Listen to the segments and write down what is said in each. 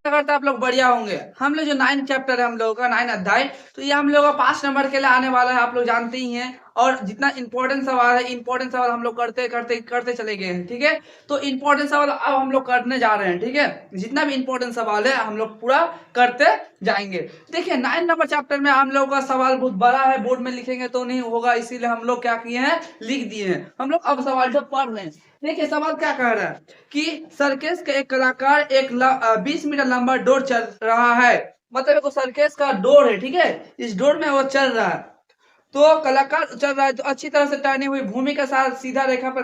करते आप लोग बढ़िया होंगे। हम लोग जो 9 चैप्टर है हम लोगों का 9 अध्याय, तो ये हम लोग का 5 नंबर के लिए आने वाला है, आप लोग जानते ही हैं। और जितना इंपॉर्टेंट सवाल है, इंपॉर्टेंट सवाल हम लोग करते करते करते चले गए हैं, ठीक है। तो इंपॉर्टेंट सवाल अब हम लोग करने जा रहे हैं, ठीक है। जितना भी इंपॉर्टेंट सवाल है हम लोग पूरा करते जाएंगे। देखिए 9 नंबर चैप्टर में हम लोग का सवाल बहुत बड़ा है, बोर्ड में लिखेंगे तो नहीं होगा, इसीलिए हम लोग क्या किए हैं, लिख दिए हैं। हम लोग अब सवाल जो पढ़ रहे हैं, देखिए सवाल क्या कह रहा है कि सर्कस का एक कलाकार एक 20 मीटर लंबा डोर चल रहा है। मतलब एक सर्कस का डोर है, ठीक है। इस डोर में वो चल रहा है, तो कलाकार चल रहा है तो अच्छी तरह से टर्नी हुई भूमि के साथ सीधा रेखा पर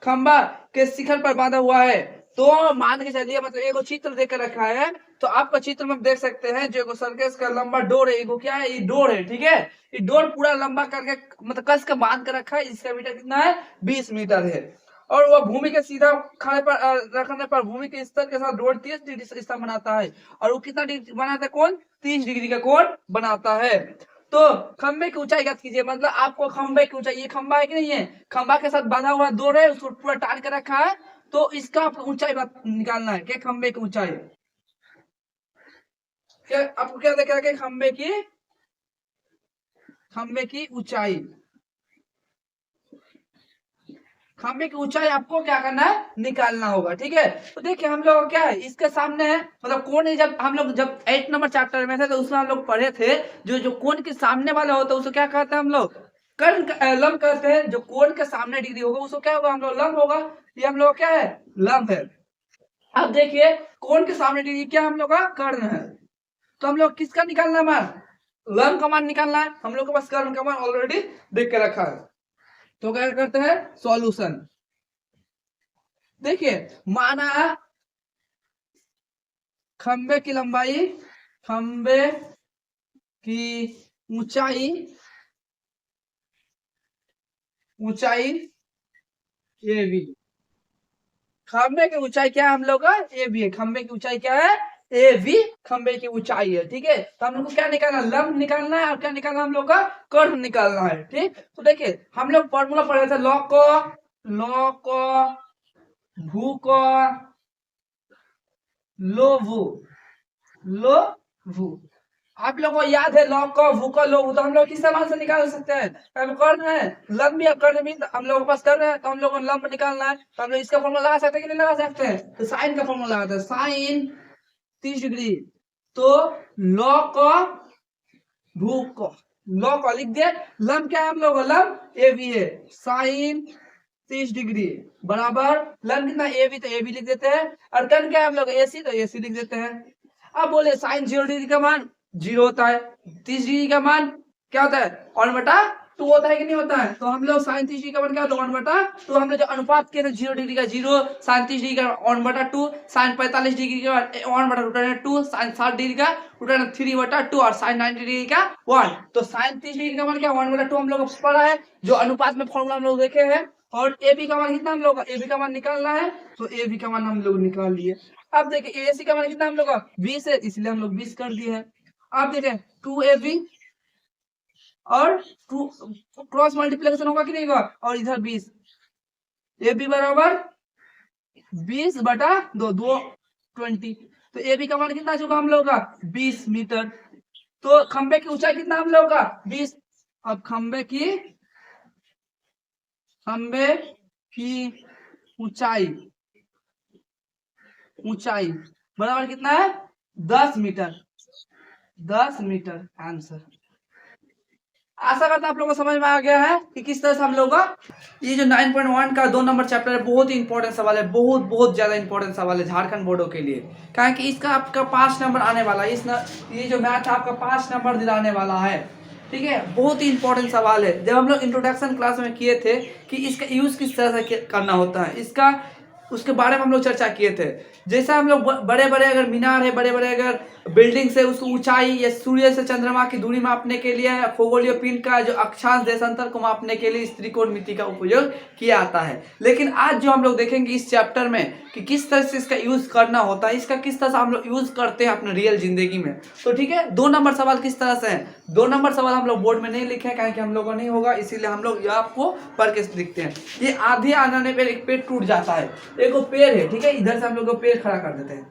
खंबा के शिखर पर बांधा हुआ है। तो मान के चलिए, मतलब एगो चित्र देकर रखा है, तो आपका चित्र में देख सकते हैं जो एगो सर्कस का लंबा डोर है, एगो क्या है, ये डोर है, ठीक है। ये डोर पूरा लंबा करके मतलब कस के बांध कर रखा है। इसका मीटर कितना है, 20 मीटर है। और वह भूमि के सीधा खाने पर रखने पर भूमि के स्तर के साथ डोर 30 डिग्री से स्तर बनाता है। और वो कितना डिग्री बनाता है, कौन, 30 डिग्री का कोण बनाता है। तो खंबे की ऊंचाई ज्ञात कीजिए, मतलब आपको खंबे की ऊंचाई, ये खंबा है कि नहीं है, खंबा के साथ बांधा हुआ डोर है, उसको पूरा टान के रखा है। तो इसका आपको ऊंचाई निकालना है, क्या खंबे की ऊंचाई, क्या आपको क्या देखा है कि खंबे की ऊंचाई, खंबे की ऊंचाई आपको क्या करना है, निकालना होगा, ठीक है। तो देखिए हम लोग क्या है, इसके सामने है, मतलब कोण है। जब हम लोग जब 8 नंबर चैप्टर में थे तो उसमें हम लोग पढ़े थे, जो जो कोण के सामने वाला होता है उसको क्या कहते हैं हम लोग, कर्ण लंब कहते हैं। जो कोण के सामने डिग्री होगा उसको क्या होगा, हम लोग लंब होगा। ये हम लोग क्या है, लंब है। अब देखिए कोण के सामने डिग्री क्या हम लोग का, कर्ण है। तो हम लोग किसका निकालना है मान, लंब का मान निकालना है। हम लोग के पास कर्ण का मान ऑलरेडी देख के रखा है। तो क्या करते हैं, सॉल्यूशन। देखिए माना खंबे की लंबाई, खंबे की ऊंचाई, ऊंचाई ए बी, खंबे की ऊंचाई क्या है हम लोग का, ए बी है। खंबे की ऊंचाई क्या है, ए बी खंबे की ऊंचाई है, ठीक है। तो हम लोग को क्या निकालना, लंब निकालना है, और क्या निकालना हम लोग का, कर्ण निकालना है, ठीक। तो देखिए हम लोग फॉर्मूला पढ़े थे, लॉ को भू को लो भू, लो भू। आप लोगों को याद है लॉग का भू का लोग, तो हम लोग किस समान से निकाल सकते हैं, हम कर रहे हैं लंब भी, अब कर भी हम लोगों के पास कर रहे हैं, तो हम लोग को लंब निकालना है। तो हम लोग इसका फॉर्मूला लगा सकते हैं कि नहीं लगा सकते हैं, तो साइन का फॉर्मूला लगाते हैं, साइन 30 डिग्री। तो लॉग का भू को, लॉग का लिख दिया, लंब क्या है हम लोग, लंब ए बी है, साइन 30 डिग्री बराबर लंब कितना, ए बी, तो ए बी लिख देते हैं। और कर्ण क्या है हम लोग, ए सी, तो ए सी लिख देते हैं। अब बोले साइन 0 डिग्री का मान 0 होता है, 30 डिग्री का मान क्या होता है, 1/2 होता है कि नहीं होता है। तो हम लोग साइन 30 डिग्री का मान क्या होता है, 1/2। हम लोग जो अनुपात किए थे 0 डिग्री का 0, साइन 30 डिग्री का 1/2, साइन 45 डिग्री का 1/√2, साइन 60 डिग्री का √3/2, और साइन 90 डिग्री का 1। तो साइन 30 डिग्री का मान क्या, 1/2 हम लोग को पढ़ा है, जो अनुपात में फॉर्मूला हम लोग देखे हैं। और ए बी का मान कितना हम लोग का, ए बी का मान निकालना है, तो ए बी का मान हम लोग निकाल लिए। अब देखिए ए सी का मान कितना हम लोग का, 20 है, इसलिए हम लोग 20 कर दिए हैं। अब देखें 2ab और 2 क्रॉस मल्टीप्लिकेशन होगा कि नहीं होगा, और इधर 20, ए बी बराबर 20/2, 20। तो ए बी का मान कितना होगा हम लोग का, 20 मीटर। तो खंबे की ऊंचाई कितना हम लोग का, 20। अब खंबे की ऊंचाई, ऊंचाई बराबर कितना है, 10 मीटर, 10 मीटर आंसर। आशा करता हूं आप लोगों को समझ में आ गया है कि किस तरह से हम लोग का ये जो 9.1 का 2 नंबर चैप्टर है, बहुत ही इंपॉर्टेंट सवाल है, बहुत बहुत ज्यादा इंपॉर्टेंट सवाल है झारखंड बोर्डो के लिए। कारण कि इसका आपका 5 नंबर आने वाला है, ये जो मैथ है आपका 5 नंबर दिलाने वाला है, ठीक है। बहुत ही इंपॉर्टेंट सवाल है। जब हम लोग इंट्रोडक्शन क्लास में किए थे कि इसका यूज किस तरह से करना होता है, इसका उसके बारे में हम लोग चर्चा किए थे। जैसे हम लोग बड़े बड़े अगर मीनार है, बड़े बड़े अगर बिल्डिंग से उसको ऊंचाई या सूर्य से चंद्रमा की दूरी मापने के लिए, खगोलीय पिंड का जो अक्षांश देशांतर को मापने के लिए इस त्रिकोणमिति का उपयोग किया आता है। लेकिन आज जो हम लोग देखेंगे इस चैप्टर में कि किस तरह से इसका यूज करना होता है, इसका किस तरह से हम लोग यूज करते हैं अपने रियल जिंदगी में। तो ठीक है, 2 नंबर सवाल किस तरह से है, 2 नंबर सवाल हम लोग बोर्ड में नहीं लिखे हैं, कि हम लोगों को नहीं होगा, इसीलिए हम लोग आपको पढ़ के लिखते हैं। ये आधे आने पर एक पेड़ टूट जाता है, एक पेड़ है, ठीक है, इधर से हम लोग को पेड़ खड़ा कर देते हैं,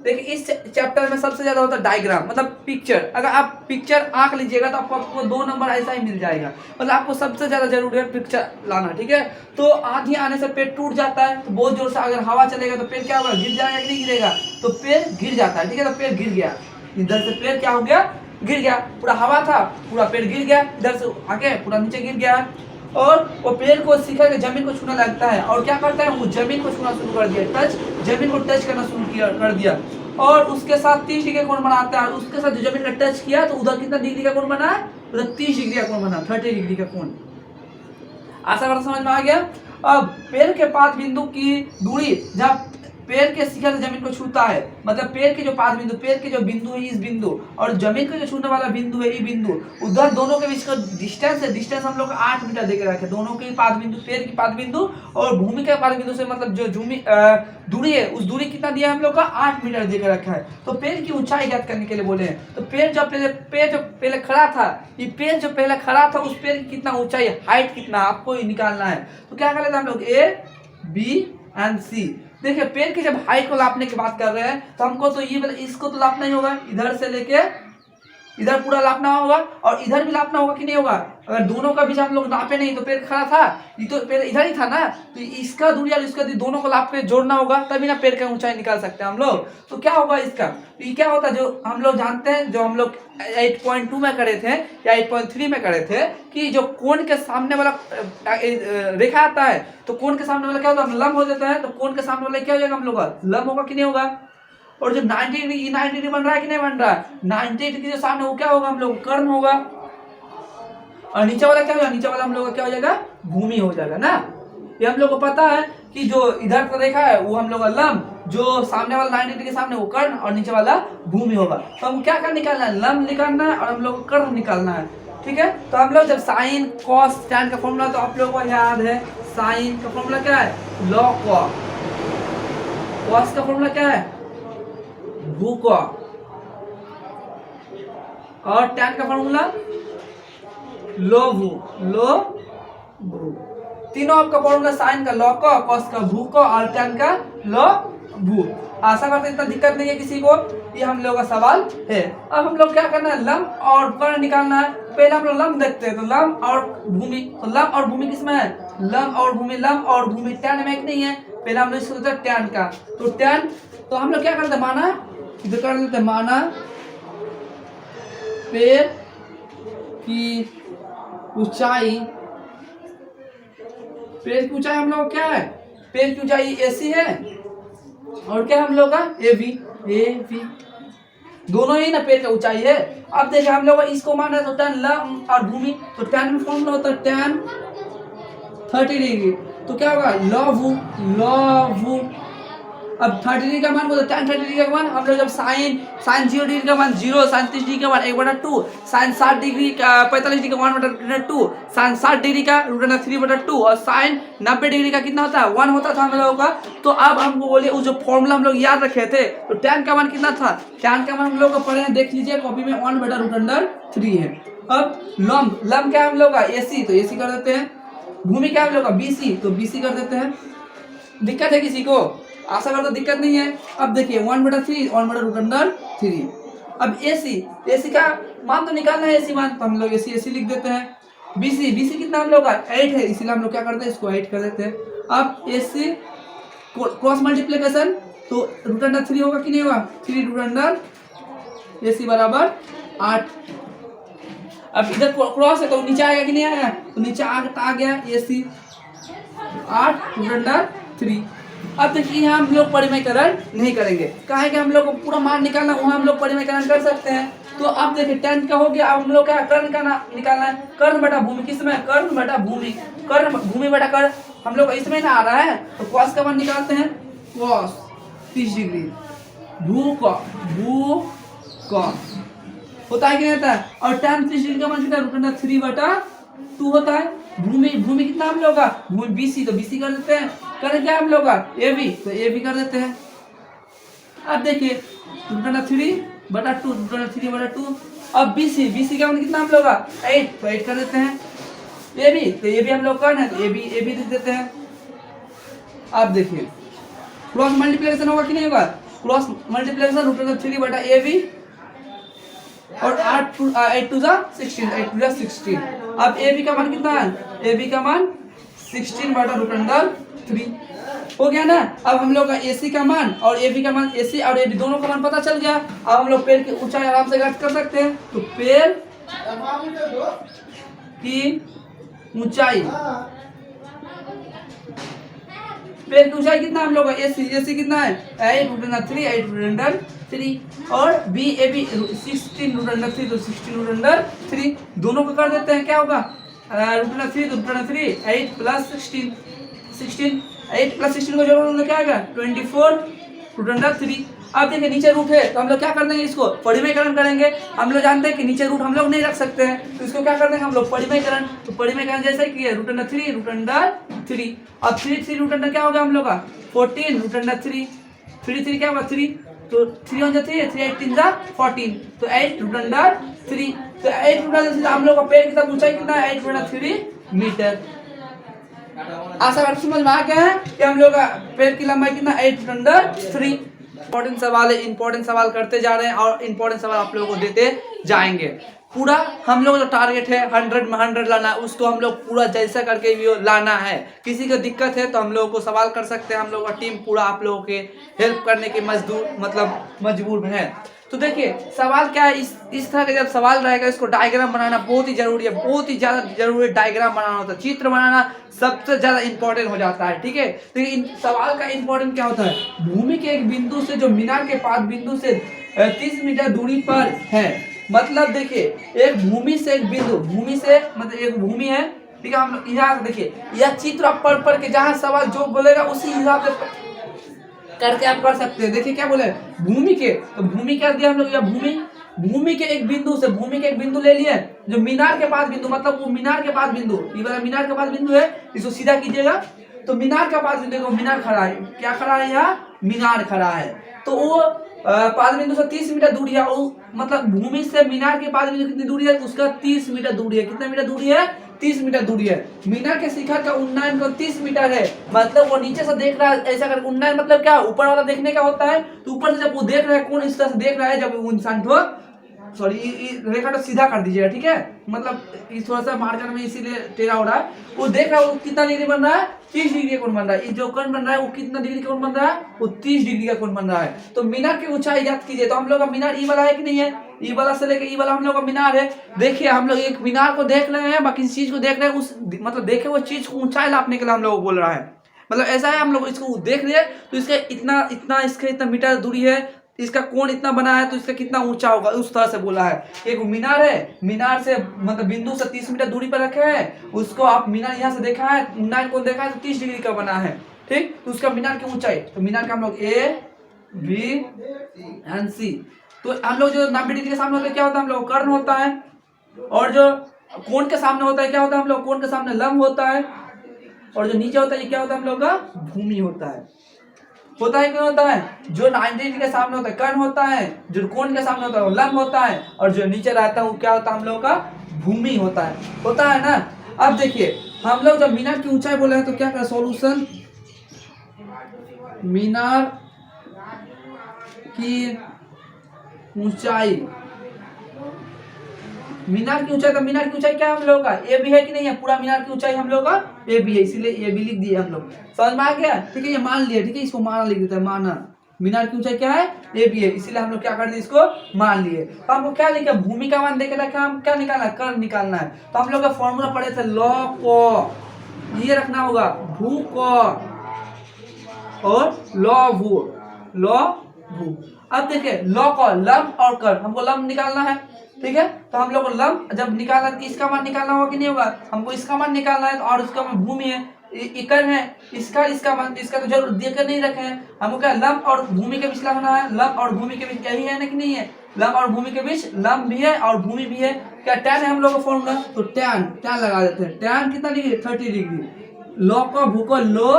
देखिए इस चैप्टर में सबसे ज्यादा होता है डायग्राम, मतलब पिक्चर। अगर आप पिक्चर आंक लीजिएगा तो आपको 2 नंबर ऐसा ही मिल जाएगा। मतलब आपको सबसे ज्यादा जरूरी है पिक्चर लाना, ठीक है। तो आंधी आने से पेड़ टूट जाता है, तो बहुत जोर से अगर हवा चलेगा तो पेड़ क्या होगा, गिर जाएगा कि नहीं गिरेगा, तो पेड़ गिर जाता है, ठीक है। तो पेड़ गिर गया, इधर से पेड़ क्या हो गया, गिर गया। पूरा हवा था, पूरा पेड़ गिर गया, इधर से आके पूरा नीचे गिर गया। और वो पेड़ को शिखर के जमीन को छूने लगता है, और क्या करता है, वो जमीन को छूना शुरू कर दिया, टच, जमीन को टच करना शुरू किया कर दिया। और उसके साथ 30 डिग्री का कोण बनाता है, उसके साथ जो जमीन का टच किया तो उधर कितना डिग्री का कोण बना, उधर 30 डिग्री का कोण बना, 30 डिग्री का कोण। आशा करता समझ में आ गया। अब पेड़ के पाद बिंदु की दूरी जब पेड़ के शिखर से जमीन को छूता है, मतलब पेड़ के जो पाद बिंदु, पेड़ के जो बिंदु है इस बिंदु, और जमीन को जो छूने वाला बिंदु है ये बिंदु, उधर दोनों के बीच का डिस्टेंस है, डिस्टेंस हम लोग 8 मीटर देके रखे, दोनों के पाद बिंदु, पेड़ की पाद बिंदु और भूमि के पाद बिंदु से, मतलब जो दूरी है उस दूरी कितना दिया हम लोग का, 8 मीटर देकर रखा है। तो पेड़ की ऊंचाई ज्ञात करने के लिए बोले हैं। तो पेड़ जो पहले खड़ा था, ये पेड़ जो पहले खड़ा था उस पेड़ की कितना ऊंचाई, हाइट कितना आपको निकालना है। तो क्या कर लेते हैं हम लोग, ए बी एंड सी। देखिए पेड़ की जब हाइट को नापने की बात कर रहे हैं तो हमको तो ये इसको तो नापना ही होगा, इधर से लेके इधर पूरा नापना होगा, और इधर भी नापना होगा कि नहीं होगा। अगर दोनों का बीच हम लोग नापे नहीं तो पेड़ खड़ा था, ये तो पेड़ इधर ही था ना, तो इसका दूरी और इसका दूरी दोनों को नाप के जोड़ना होगा, तभी ना पेड़ का ऊंचाई निकाल सकते हैं हम लोग। तो क्या होगा इसका, तो ये क्या होता है, जो हम लोग जानते हैं, जो हम लोग 8.2 में करे थे या 8.3 में करे थे, कि जो कोण के सामने वाला रेखा आता है, तो कोण के सामने वाला क्या होता है, लंब हो जाता है। तो कोण के सामने वाला क्या हो जाएगा हम लोग का, लंब होगा कि नहीं होगा। और जो 90 डिग्री 90 डिग्री बन रहा है कि नहीं बन रहा है, 90 डिग्री के सामने वो क्या होगा हम लोग, कर्ण होगा। और नीचे वाला क्या होगा, नीचे वाला हम लोग का क्या हो जाएगा, भूमि हो जाएगा ना। ये हम लोग को पता है कि जो इधर का रेखा है वो हम लोग का लंब, जो सामने वाला 90 डिग्री के सामने वो कर्ण, और नीचे वाला भूमि होगा। तो हम क्या कर निकालना है, लंब निकालना है, और हम लोग को कर्ण निकालना है, ठीक है। तो हम लोग जब साइन कॉस टैन का फॉर्मूला तो आप लोगों को याद है, साइन का फॉर्मूला क्या है, लॉग कॉस का फॉर्मूला क्या है, भू को, और टैन का फॉर्मूला लो भू, लो भू। तीनों आपका फॉर्मूला साइन का लॉ को, कॉस का भू को, और टैन का लो भू। आशा करते इतना दिक्कत नहीं है किसी को, ये हम लोग का सवाल है। अब हम लोग क्या करना है, लंब और कर्ण निकालना है। पहले हम लोग लंब देखते हैं, तो लंब और भूमि, तो लंब और भूमि किसमें है, लंब और भूमि, लंब और भूमि टैन में एक नहीं है। पहले हम लोग इसको देखते हैं टैन का, तो टैन, तो हम लोग क्या करते हैं, माना इधर कर लेते हैं, माना पेड़ की ऊंचाई, पेड़ की ऊंचाई हम लोग क्या है, पेड़ की ऊंचाई AC है, और क्या हम लोग का AB दोनों ही ना पेड़ का ऊंचाई है। अब देखिए हम लोग इसको माना तो टैन लंब और भूमि, तो टैन में फॉर्मूला होता है टैन 30 डिग्री, तो क्या होगा, लॉ। अब 30 डिग्री का मान बोलते हैं, टैन 30 डिग्री का मान हम लोग जब साइन 0 डिग्री का मान 0, साइन 30 डिग्री का मान 1/2, साइन 60 डिग्री का 45 डिग्री का 1/2, साइन 60 डिग्री का √3/2, और साइन 90 डिग्री का कितना होता है, 1 होता था हम लोगों का। तो अब हमको बोलिए वो जो फॉर्मूला हम लोग याद रखे थे, तो टैन का मान कितना था, टैन का मान हम लोग को पढ़े हैं, देख लीजिए कॉपी में, 1/√3 है। अब लंब क्या है हम लोग का, AC, तो AC कर देते हैं। भूमि क्या है हम लोग का, BC, तो BC कर देते हैं। दिक्कत है किसी को, आशा करता दिक्कत नहीं है। अब देखिए 1/3, 1/√3। अब AC का मान तो निकालना है, AC मान, तो हम लोग AC लिख देते हैं। BC कितना हम लोग का 8 है, इसीलिए हम लोग क्या करते हैं, इसको 8 कर देते हैं। अब AC क्रॉस मल्टीप्लिकेशन, तो √3 होगा कि नहीं होगा, 3 AC बराबर 8। अब इधर क्रॉस है तो नीचे आएगा कि नहीं आएगा, तो नीचे आ गया AC 8 अब देखिए यहाँ हम लोग परिमयकरण नहीं करेंगे, कहा कि हम लोग को पूरा मान निकालना, वहाँ हम लोग परिमयकरण कर सकते हैं। तो अब देखिए टैन का हो गया, अब हम लोग क्या कर्ण का निकालना है, कर्ण बटा भूमि, किसमें, कर्ण बटा भूमि, कर्ण भूमि बटा कर्ण हम लोग इसमें ना आ रहा है, तो कॉस का मान निकालते हैं, कॉस 30 डिग्री, भू का होता है कि नहीं होता है, और टैन 30 डिग्री का मान कितना, √3/2 होता है। भूमि कितना हम लोग का, भूमि BC, तो BC कर देते हैं। करें क्या हम लोग का, AB, तो AB कर देते हैं। अब देखिए √3/2, अब BC का मान कितना हम लोग का 8, तो 8 कर देते हैं। AB, तो AB हम लोग कर्ण है, तो AB लिख देते हैं। अब देखिए क्रॉस मल्टीप्लिकेशन होगा कि नहीं होगा, क्रॉस मल्टीप्लिकेशन रूट अंडर 3 बटा ए बी और 8 टू 16। अब ए बी का मान कितना है? ए बी का मान 16 बटा रूट अंडर 3 हो गया ना। अब हम लोग का AC का मान और AB का मान, AC और AB दोनों का मान पता चल गया। अब हम लोग पेड़ की ऊंचाई आराम से ज्ञात कर सकते हैं। तो पेड़ की ऊंचाई, पेड़ की ऊंचाई कितना हम लोग का? AC कितना है? 8 रूट अंडर 3, 8 रूट अंडर 3 और AB 16 रूट अंडर 3, तो 16 रूट अंडर 3 दोनों को कर देते हैं। क्या होगा? Root under 3 root under 3, 8 plus 16 8 plus 16 को जोड़ोगे क्या आएगा? 24 रूट अंडर 3। अब देखिए नीचे रूट है तो हम लोग क्या कर देंगे? इसको परिमेयकरण करेंगे। हम लोग जानते हैं कि नीचे रूट हम लोग नहीं रख सकते हैं, तो इसको क्या कर देंगे हम लोग? परिमेयकरण। तो परिमेयकरण जैसे कि रूट अंडर 3 रूट अंडर 3। अब 3 रूट अंडर क्या होगा हम लोग का? 14 रूट अंडर 3 3 क्या होगा? 3 तो 3 हो जाती है 3 8 3 14, तो 8 रूट अंडर 3। तो 8 रूट अंडर 3 हम लोग का पेड़ की ऊंचाई कितना है? 8 रूट अंडर 3 मीटर। आशा करते समझ में आ गया है कि हम लोग का पेड़ की लंबाई कितना? 8 रूट अंडर 3। इंपॉर्टेंट सवाल है, इंपॉर्टेंट सवाल करते जा रहे हैं और इंपॉर्टेंट सवाल आप लोगों को देते जाएंगे। पूरा हम लोग जो टारगेट है 100 में 100 लाना है, उसको हम लोग पूरा जैसा करके भी लाना है। किसी को दिक्कत है तो हम लोगों को सवाल कर सकते हैं। हम लोग का टीम पूरा आप लोगों के हेल्प करने के मजबूर है। तो देखिए सवाल क्या है, इस तरह का जब सवाल रहेगा इसको डायग्राम बनाना बहुत ही जरूरी है, बहुत ही ज्यादा जरूरी है। डायग्राम बनाना होता है, चित्र बनाना सबसे ज्यादा इंपॉर्टेंट हो जाता है। ठीक है, तो इन सवाल का इंपॉर्टेंट क्या होता है? भूमि के एक बिंदु से जो मीनार के पास बिंदु से 30 मीटर दूरी पर है। मतलब देखिए एक भूमि से एक बिंदु, भूमि से मतलब एक भूमि है, ठीक है। हम लोग यहाँ देखिए यह चित्र आप पढ़ के जहाँ सवाल जो बोलेगा उसी हिसाब से करके आप कर सकते हैं। देखिए क्या बोले? भूमि के, तो भूमि क्या दिया हम लोग? या भूमि के एक बिंदु से, भूमि के एक बिंदु ले लिए जो मीनार के पास बिंदु, मतलब वो मीनार के पास बिंदु, ये वाला मीनार के पास बिंदु है, इसको सीधा कीजिएगा। तो मीनार का पास बिंदु, मीनार खड़ा है, क्या खड़ा है? यहाँ मीनार खड़ा है। तो वो पास बिंदु से 30 मीटर दूरी है, मतलब भूमि से मीनार के पास बिंदु कितनी दूरी है? उसका 30 मीटर दूरी है। कितना मीटर दूरी है? 30 मीटर दूरी है। मीनार के शिखर का उन्नयन 30 मीटर है, मतलब वो नीचे से देख रहा है ऐसा कर। उन्नयन मतलब क्या? ऊपर वाला देखने का होता है। तो ऊपर से जब वो देख रहा है, कौन इस तरह से देख रहा है, जब वो इंसान को सॉरी रेखा को सीधा कर दीजिएगा, ठीक है। मतलब इस थोड़ा सा मार्जिन में इसीलिए टेढ़ा हो रहा है। वो देख रहा है वो कितना डिग्री बन रहा है? 30 डिग्री का कोण बन रहा है। जो कोण बन रहा है वो कितना डिग्री का कोण बन रहा है? वो 30 डिग्री का कोण बन रहा है। तो मीनार की ऊंचाई ज्ञात कीजिए। तो हम लोग का मीनार ई वाला है कि नहीं है? ई वाला से लेके ई वाला हम लोग का मीनार है। देखिए हम लोग एक मीनार को देख रहे हैं, बाकी चीज को देख रहे हैं, उस मतलब देखे वो चीज को ऊंचाई नापने के लिए हम लोग बोल रहा है। मतलब ऐसा है हम लोग इसको देख रहे हैं तो इसके इतना इतना इसके इतना मीटर दूरी है, इसका कोण इतना बना है, तो इसका कितना ऊंचा होगा, उस तरह से बोला है। एक मीनार है, मीनार से मतलब बिंदु से 30 मीटर दूरी पर रखे हैं, उसको आप मीनार यहाँ से देखा है, उन्नयन कोण देखा है तो 30 डिग्री का बना है, ठीक। तो उसका मीनार की ऊंचाई, तो मीनार का हम लोग A B एंड C। तो हम लोग जो 90 डिग्री के सामने होता है क्या होता है? हम लोग कर्ण होता है। और जो कोण के सामने होता है क्या होता है? हम लोग कोण के सामने लंब होता है। और जो नीचे होता है ये क्या होता है? हम लोग का भूमि होता है। होता है, क्यों होता है? जो 90 डिग्री के सामने होता है कर्ण होता है, जो कोण के सामने होता है वो लंब होता है, और जो नीचे रहता है वो क्या होता है? हम लोग का भूमि होता है ना। अब देखिए हम लोग जब मीनार की ऊंचाई बोले हैं तो क्या करें? सॉल्यूशन मीनार की ऊंचाई, मीनार की ऊंचाई, तो मीनार की ऊंचाई क्या है हम लोग का? ए बी है कि नहीं है? पूरा मीनार की ऊंचाई हम लोग का ए बी है, इसीलिए ए बी लिख दिए हम लोग। समझ में आ गया? ठीक है, ये मान लिया, ठीक है। इसको माना लिख देते हैं, माना। मीनार की ऊंचाई क्या है? ए बी है, इसीलिए हम लोग क्या कर दिए? इसको मान लिए। तो हमको क्या लिखा? भूमि का मान देके रखा, हम क्या निकालना है? कर्ण निकालना है। तो हम लोग का फॉर्मूला पढ़े थे लॉ को, ये रखना होगा भू को और लॉ भू, लॉ भू। अब देखिए लॉ को लंब और कर्ण, हमको लंब निकालना है, ठीक है। तो हम लोग को लंब जब निकालना है इसका मान निकालना होगा कि नहीं होगा? हमको इसका मान निकालना है, और उसका मान भूमि है, कर्ण है, इसका मान, इसका तो जरूर देकर नहीं रखे हैं। हमको क्या लंब और भूमि के बीच लगाना है? लंब और भूमि के बीच यही है ना कि नहीं है? लंब और भूमि के बीच लंब भी है और भूमि भी है। क्या टैन है हम लोग का फॉर्मूला? तो टैन लगा देते हैं। टैन कितना डिग्री? 30 डिग्री। लॉ को भू को लो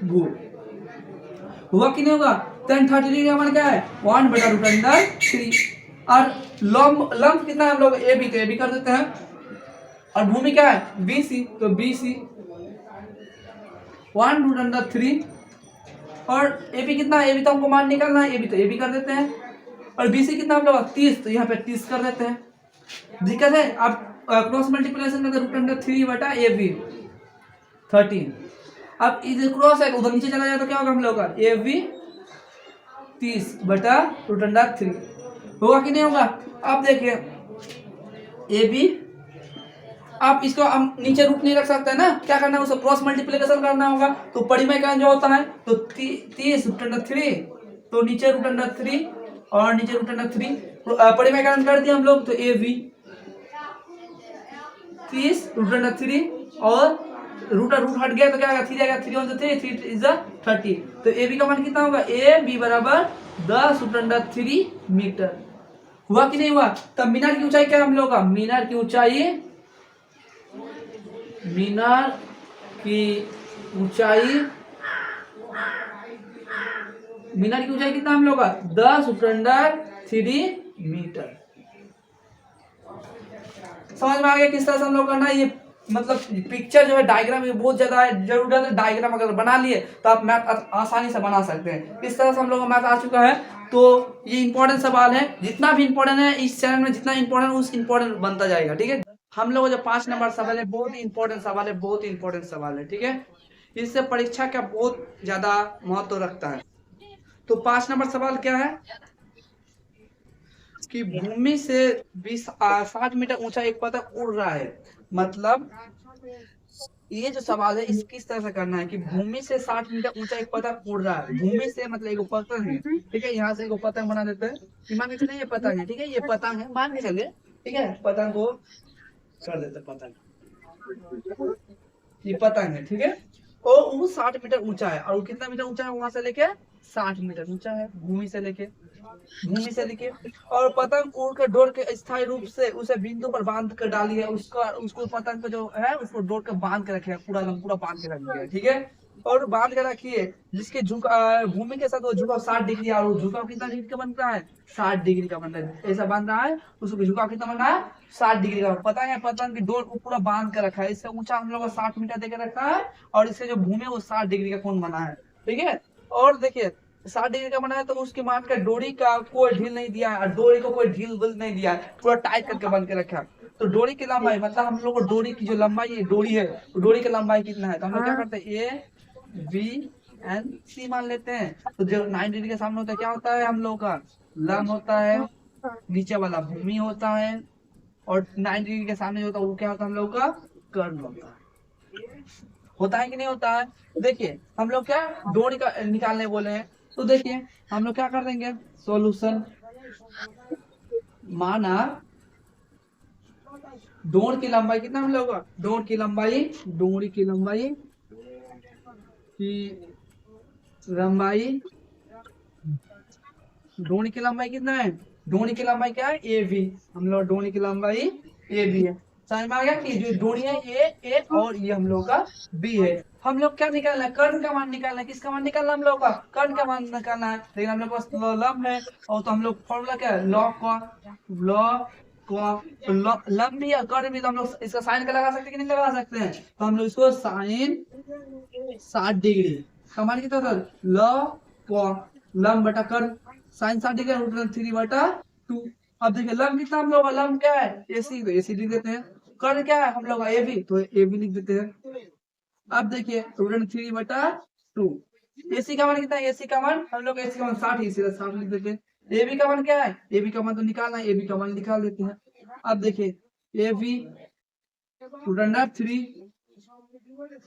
भू हुआ कि नहीं होगा? tan 30 डिग्री हमारा क्या है? 1/√3। और लंब कितना है हम लोग? ए बी, तो ए बी कर देते हैं। और भूमि क्या है? BC, तो BC 1√3 और ए बी कितना, ए बी तो हमको मान निकालना है, ए बी तो ए बी कर देते हैं, और बी सी कितना हम लोग 30, तो यहाँ पे 30 कर देते हैं। दिक्कत है, आप क्रॉस मल्टीप्लिकेशन करते रूट अंडर 3 बटा ए बी 13। अब इधर क्रॉस है उधर नीचे चला जाए तो क्या होगा हम लोग का, ए बी 30 बटा रूट अंडर 3 होगा कि नहीं होगा। अब देखिए ए बी, आप इसको हम नीचे रूट नहीं रख सकते हैं ना, क्या करना है उसको क्रॉस मल्टीप्लिकेशन करना होगा। तो परिमेयकरण जो होता है तो 30 रूट अंडर 3, तो नीचे रूट अंडर 3 और नीचे रूट अंडर 3, परिमेयकरण कर दिया हम लोग, तो ए बी 30 रूट अंडर 3 और रूट हट गया तो क्या आएगा 3 आएगा, 3 1 3 3 इज 30। तो ए बी का मान कितना होगा, ए बी बराबर 10 रूट अंडर 3 मीटर। हुआ कि नहीं हुआ। तब मीनार की ऊंचाई क्या हम लोग का, मीनार की ऊंचाई, मीनार की ऊंचाई, मीनार की ऊंचाई कितना हम लोग का 10 रूट अंडर 3 मीटर। समझ में आ गया किस तरह से हम लोग करना है ये, मतलब पिक्चर जो है डायग्राम ये बहुत ज्यादा है, जरूरत है डायग्राम अगर बना लिए तो आप मैथ आसानी से बना सकते हैं। इस तरह से हम लोग का मैथ आ चुका है। तो ये इंपॉर्टेंट सवाल है, जितना भी इंपॉर्टेंट है इस चैनल में, जितना इंपॉर्टेंट उस इंपॉर्टेंट बनता जाएगा, ठीक है। हम लोग जो 5 नंबर सवाल है बहुत ही इंपॉर्टेंट सवाल है, बहुत ही इंपॉर्टेंट सवाल है, ठीक है। इससे परीक्षा का बहुत ज्यादा महत्व रखता है। तो 5 नंबर सवाल क्या है कि भूमि से 60 मीटर ऊंचा एक पतंग उड़ रहा है। मतलब ये जो सवाल है इस किस तरह से करना है कि भूमि से 60 मीटर ऊंचा एक पतंग उड़ रहा है। भूमि से मतलब एक पतंग है, ठीक है, यहाँ से एक पतंग बना देते हैं, मान के चलिए ये पतंग है, ठीक है, ये पतंग है मान के चलिए, ठीक है, पतंग को कर देते पतंग, ये पतंग है, ठीक है, और वो 60 मीटर ऊंचा है, और वो कितना मीटर ऊंचा है वहां से लेके 60 मीटर ऊंचा है, भूमि से लेके, भूमि से लेके, और पतंग उड़ कर डोर के स्थायी रूप से उसे बिंदु पर बांध कर डाली है, उसका उसको पतंग को जो है उसको डोर कर बांध के रखे है, पूरा पूरा बांध के रख दिया है, ठीक है, और बांध के रखिए, जिसके भूमि के साथ वो झुकाव 60 डिग्री, और वो झुकाव कितना डिग्री का बनता है 60 डिग्री का बनता है, ऐसा बन रहा है, उसको झुकाव कितना बन रहा है 60 डिग्री का। पता है पतंग की डोर को पूरा बांध कर रखा है, इससे ऊंचा हम लोग 60 मीटर देकर रखा है, और इससे जो भूमि है वो 60 डिग्री का कोण बना है, ठीक है। और देखिए 60 डिग्री का बना है तो उसके मान का डोरी का कोई ढील नहीं दिया है, और डोरी को कोई ढील विल नहीं दिया है, पूरा टाइट करके बंद के रखा है। तो डोरी की लंबाई मतलब हम लोग को डोरी की जो लंबाई है, डोरी है, डोरी की लंबाई कितना है, तो हम लोग क्या करते हैं ए बी एन सी मान लेते हैं। तो जो 90 डिग्री के सामने होता है क्या होता है हम लोग का लंब होता है, नीचे वाला भूमि होता है, और 90 डिग्री के सामने जो होता है वो क्या होता है हम लोग का कर्ण होता है। होता है कि नहीं होता है। देखिए हम लोग क्या डोरी का निकालने बोले हैं, तो देखिए हम लोग क्या कर देंगे सॉल्यूशन, माना डोर की लंबाई कितना हम लोग का, डोर की लंबाई, डोरी की लंबाई की लंबाई, डोरी की लंबाई कितना है, डोरी की लंबाई क्या है ए बी, हम लोग डोरी की लंबाई ए बी है। समझ में आ गया कि जो डोरी है ए और ये हम लोग का बी है। हम लोग क्या निकालना है, कर्ण का मान निकालना है, किसका मान निकालना है हम लोग का, कर्ण का मान निकालना है, लेकिन हम लोग पास लंब है, और तो हम लोग फॉर्मूला क्या है लॉ का, लॉ लंब भी है कर्ण भी, तो हम लोग इसका साइन का लगा सकते हैं कि नहीं लगा सकते हैं, तो हम लोग इसको साइन 60 डिग्री का मान कितना होता है लॉ लंब बटा कर्ण, साइन 60 डिग्री रूट 3 बटा 2। अब देखिए लंब कितना हम लोग का, लंब क्या है एसी, तो एसी लिख देते हैं, कर्ण क्या है हम लोग का ए बी, तो ए बी लिख देते हैं। अब देखिए रूट 3 बटा 2, एसी का मान कितना है, एसी का मान हम लोग एसी का मान 60 ही, सीधा 60 लिख देते हैं। ए बी का मान क्या है, ए बी का मान तो निकालना है, ए बी का मान निकाल देते हैं। अब देखिए ए बी रूट 3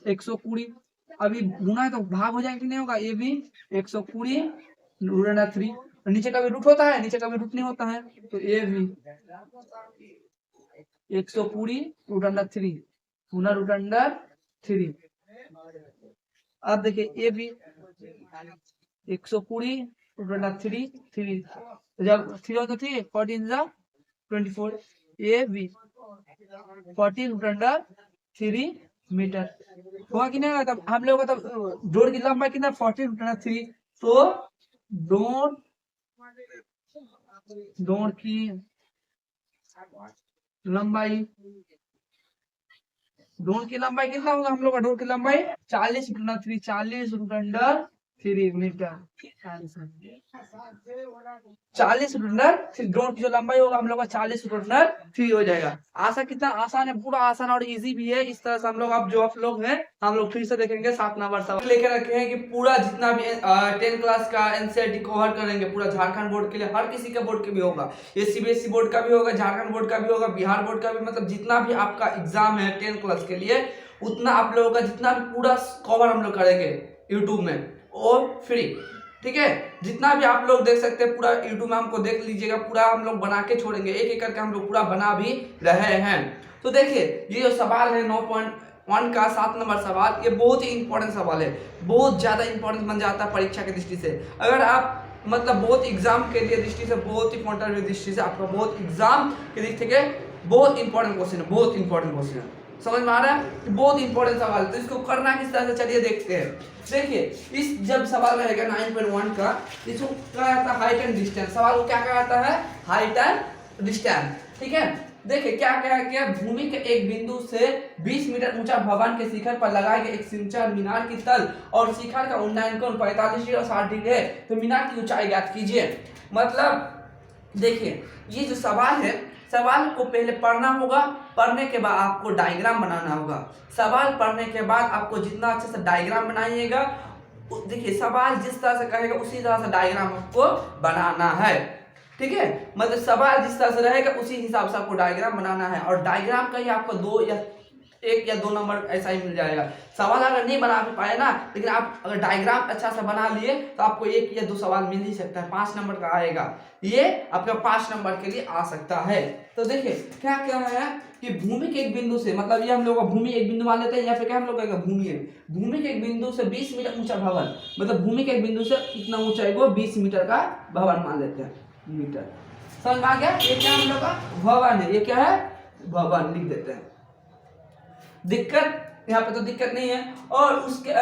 120, अभी गुना है तो भाग हो जाएगा कि नहीं होगा, ए बी 120 रूट 3, नीचे का भी रूट होता है, नीचे का भी रूट नहीं होता है, तो ए बी 120 रूट 3 गुना रूट 3। अब देखिए ए बी 120 रूट 3 जब 3 होता थी 14 24, ए बी 14 रूट 3 मीटर हुआ कि नहीं हुआ। तब हम लोग का तब डोर की लंबाई कितना 14 रूट 3, तो डोर डोर की लंबाई, डोर की लंबाई कितना होगा हम लोग का, डोर की लंबाई 40 रूट 3, 40 रूट 3 मीटर 40 मीटर, फिर ड्रोन की जो लंबाई होगा हम लोग का 40 मीटर फ्री हो जाएगा। आशा कितना आसान है, पूरा आसान और इजी भी है। इस तरह से हम लोग अब जो आप लोग हैं हम लोग फिर से देखेंगे 7 नंबर सवाल लेके रखे हैं कि पूरा जितना भी 10 क्लास का एनसीईआरटी कवर करेंगे पूरा झारखंड बोर्ड के लिए, हर किसी के बोर्ड के भी होगा, ये सीबीएसई बोर्ड का भी होगा, झारखंड बोर्ड का भी होगा, बिहार बोर्ड का भी, मतलब जितना भी आपका एग्जाम है 10 क्लास के लिए उतना आप लोगों का जितना भी पूरा कवर हम लोग करेंगे यूट्यूब में और फ्री। ठीक है, जितना भी आप लोग देख सकते हैं पूरा यूट्यूब में हमको देख लीजिएगा, पूरा हम लोग बना के छोड़ेंगे, एक एक करके हम लोग पूरा बना भी रहे हैं। तो देखिए ये जो सवाल है 9.1 का 7 नंबर सवाल, ये बहुत ही इंपॉर्टेंट सवाल है, बहुत ज्यादा इंपॉर्टेंट बन जाता है परीक्षा की दृष्टि से। अगर आप मतलब बहुत एग्जाम के लिए दृष्टि से, बहुत इंपॉर्टेंट दृष्टि से, आपका बहुत एग्जाम के दृष्टि से बहुत इंपॉर्टेंट क्वेश्चन है, बहुत इंपॉर्टेंट क्वेश्चन है, समझ में आ रहा है, बहुत इंपॉर्टेंट सवाल है। तो इसको करना किस तरह से चलिए देखते हैं। देखिए इस जब सवाल रहेगा 9.1 का, इसको कहा जाता है हाइट एंड डिस्टेंस, सवाल को क्या कहा जाता है, हाइट एंड डिस्टेंस। ठीक है, देखिए क्या कहा गया, भूमि के एक बिंदु से 20 मीटर ऊंचा भवन के शिखर पर लगाए गए एक सिंचाई मीनार की तल और शिखर का उन्नयन कोण 45 डिग्री और 60 डिग्री है, तो मीनार की ऊंचाई ज्ञात कीजिए। मतलब देखिए ये जो सवाल है, सवाल को पहले पढ़ना होगा, पढ़ने के बाद आपको डायग्राम बनाना होगा, सवाल पढ़ने के बाद आपको जितना अच्छे से डायग्राम बनाइएगा, देखिए सवाल जिस तरह से कहेगा उसी तरह से डायग्राम आपको बनाना है। ठीक है, मतलब सवाल जिस तरह से रहेगा उसी हिसाब से आपको डायग्राम बनाना है, और डायग्राम का ही आपको 1 या 2 नंबर ऐसा ही मिल जाएगा। सवाल अगर नहीं बना पाए ना, लेकिन आप अगर डायग्राम अच्छा से बना लिए तो आपको 1 या 2 सवाल मिल ही सकता है, 5 नंबर का आएगा, ये आपका 5 नंबर के लिए आ सकता है। तो देखिए क्या क्या है कि भूमि के एक बिंदु से, मतलब ये हम लोग भूमि एक बिंदु मान लेते हैं, या फिर क्या हम लोग कहेंगे भूमि है, भूमि के एक बिंदु से 20 मीटर ऊंचा भवन, मतलब भूमि के एक बिंदु से कितना ऊंचाई को 20 मीटर का भवन मान लेते हैं, मीटर, समझ में आ गया। ये क्या हम लोग का भवन है, ये क्या है भवन, लिख देते हैं। दिक्कत यहाँ पे तो दिक्कत नहीं है, और उसके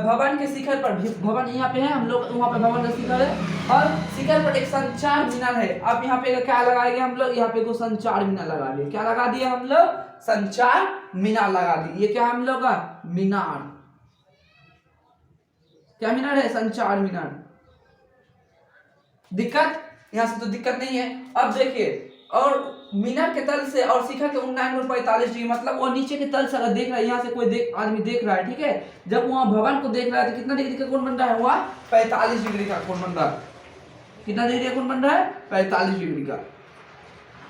भवन के शिखर पर, भवन यहाँ पे है, हम लोग वहाँ पे भवन का शिखर है, और शिखर पर एक संचार मीनार है। अब यहाँ पे क्या लगाएंगे हम लोग, यहाँ पे को संचार मीनार लगा दिए, क्या लगा दिए हम लोग, संचार मीनार लगा दिए। ये क्या हम लोग का मीनार, क्या मीनार है, संचार मीनार। दिक्कत यहाँ से तो दिक्कत नहीं है। अब देखिए, और मीनार के तल से और शिखर के उन्नयन कोण 45 डिग्री, मतलब वो नीचे के तल से अगर देख रहा है, यहाँ से कोई आदमी देख रहा है, ठीक है, जब वहाँ भवन को देख रहा है तो कितना डिग्री का कोण बन रहा है, हुआ 45 डिग्री का कोण बन रहा है। कितना डिग्री का कोण बन रहा है, 45 डिग्री का।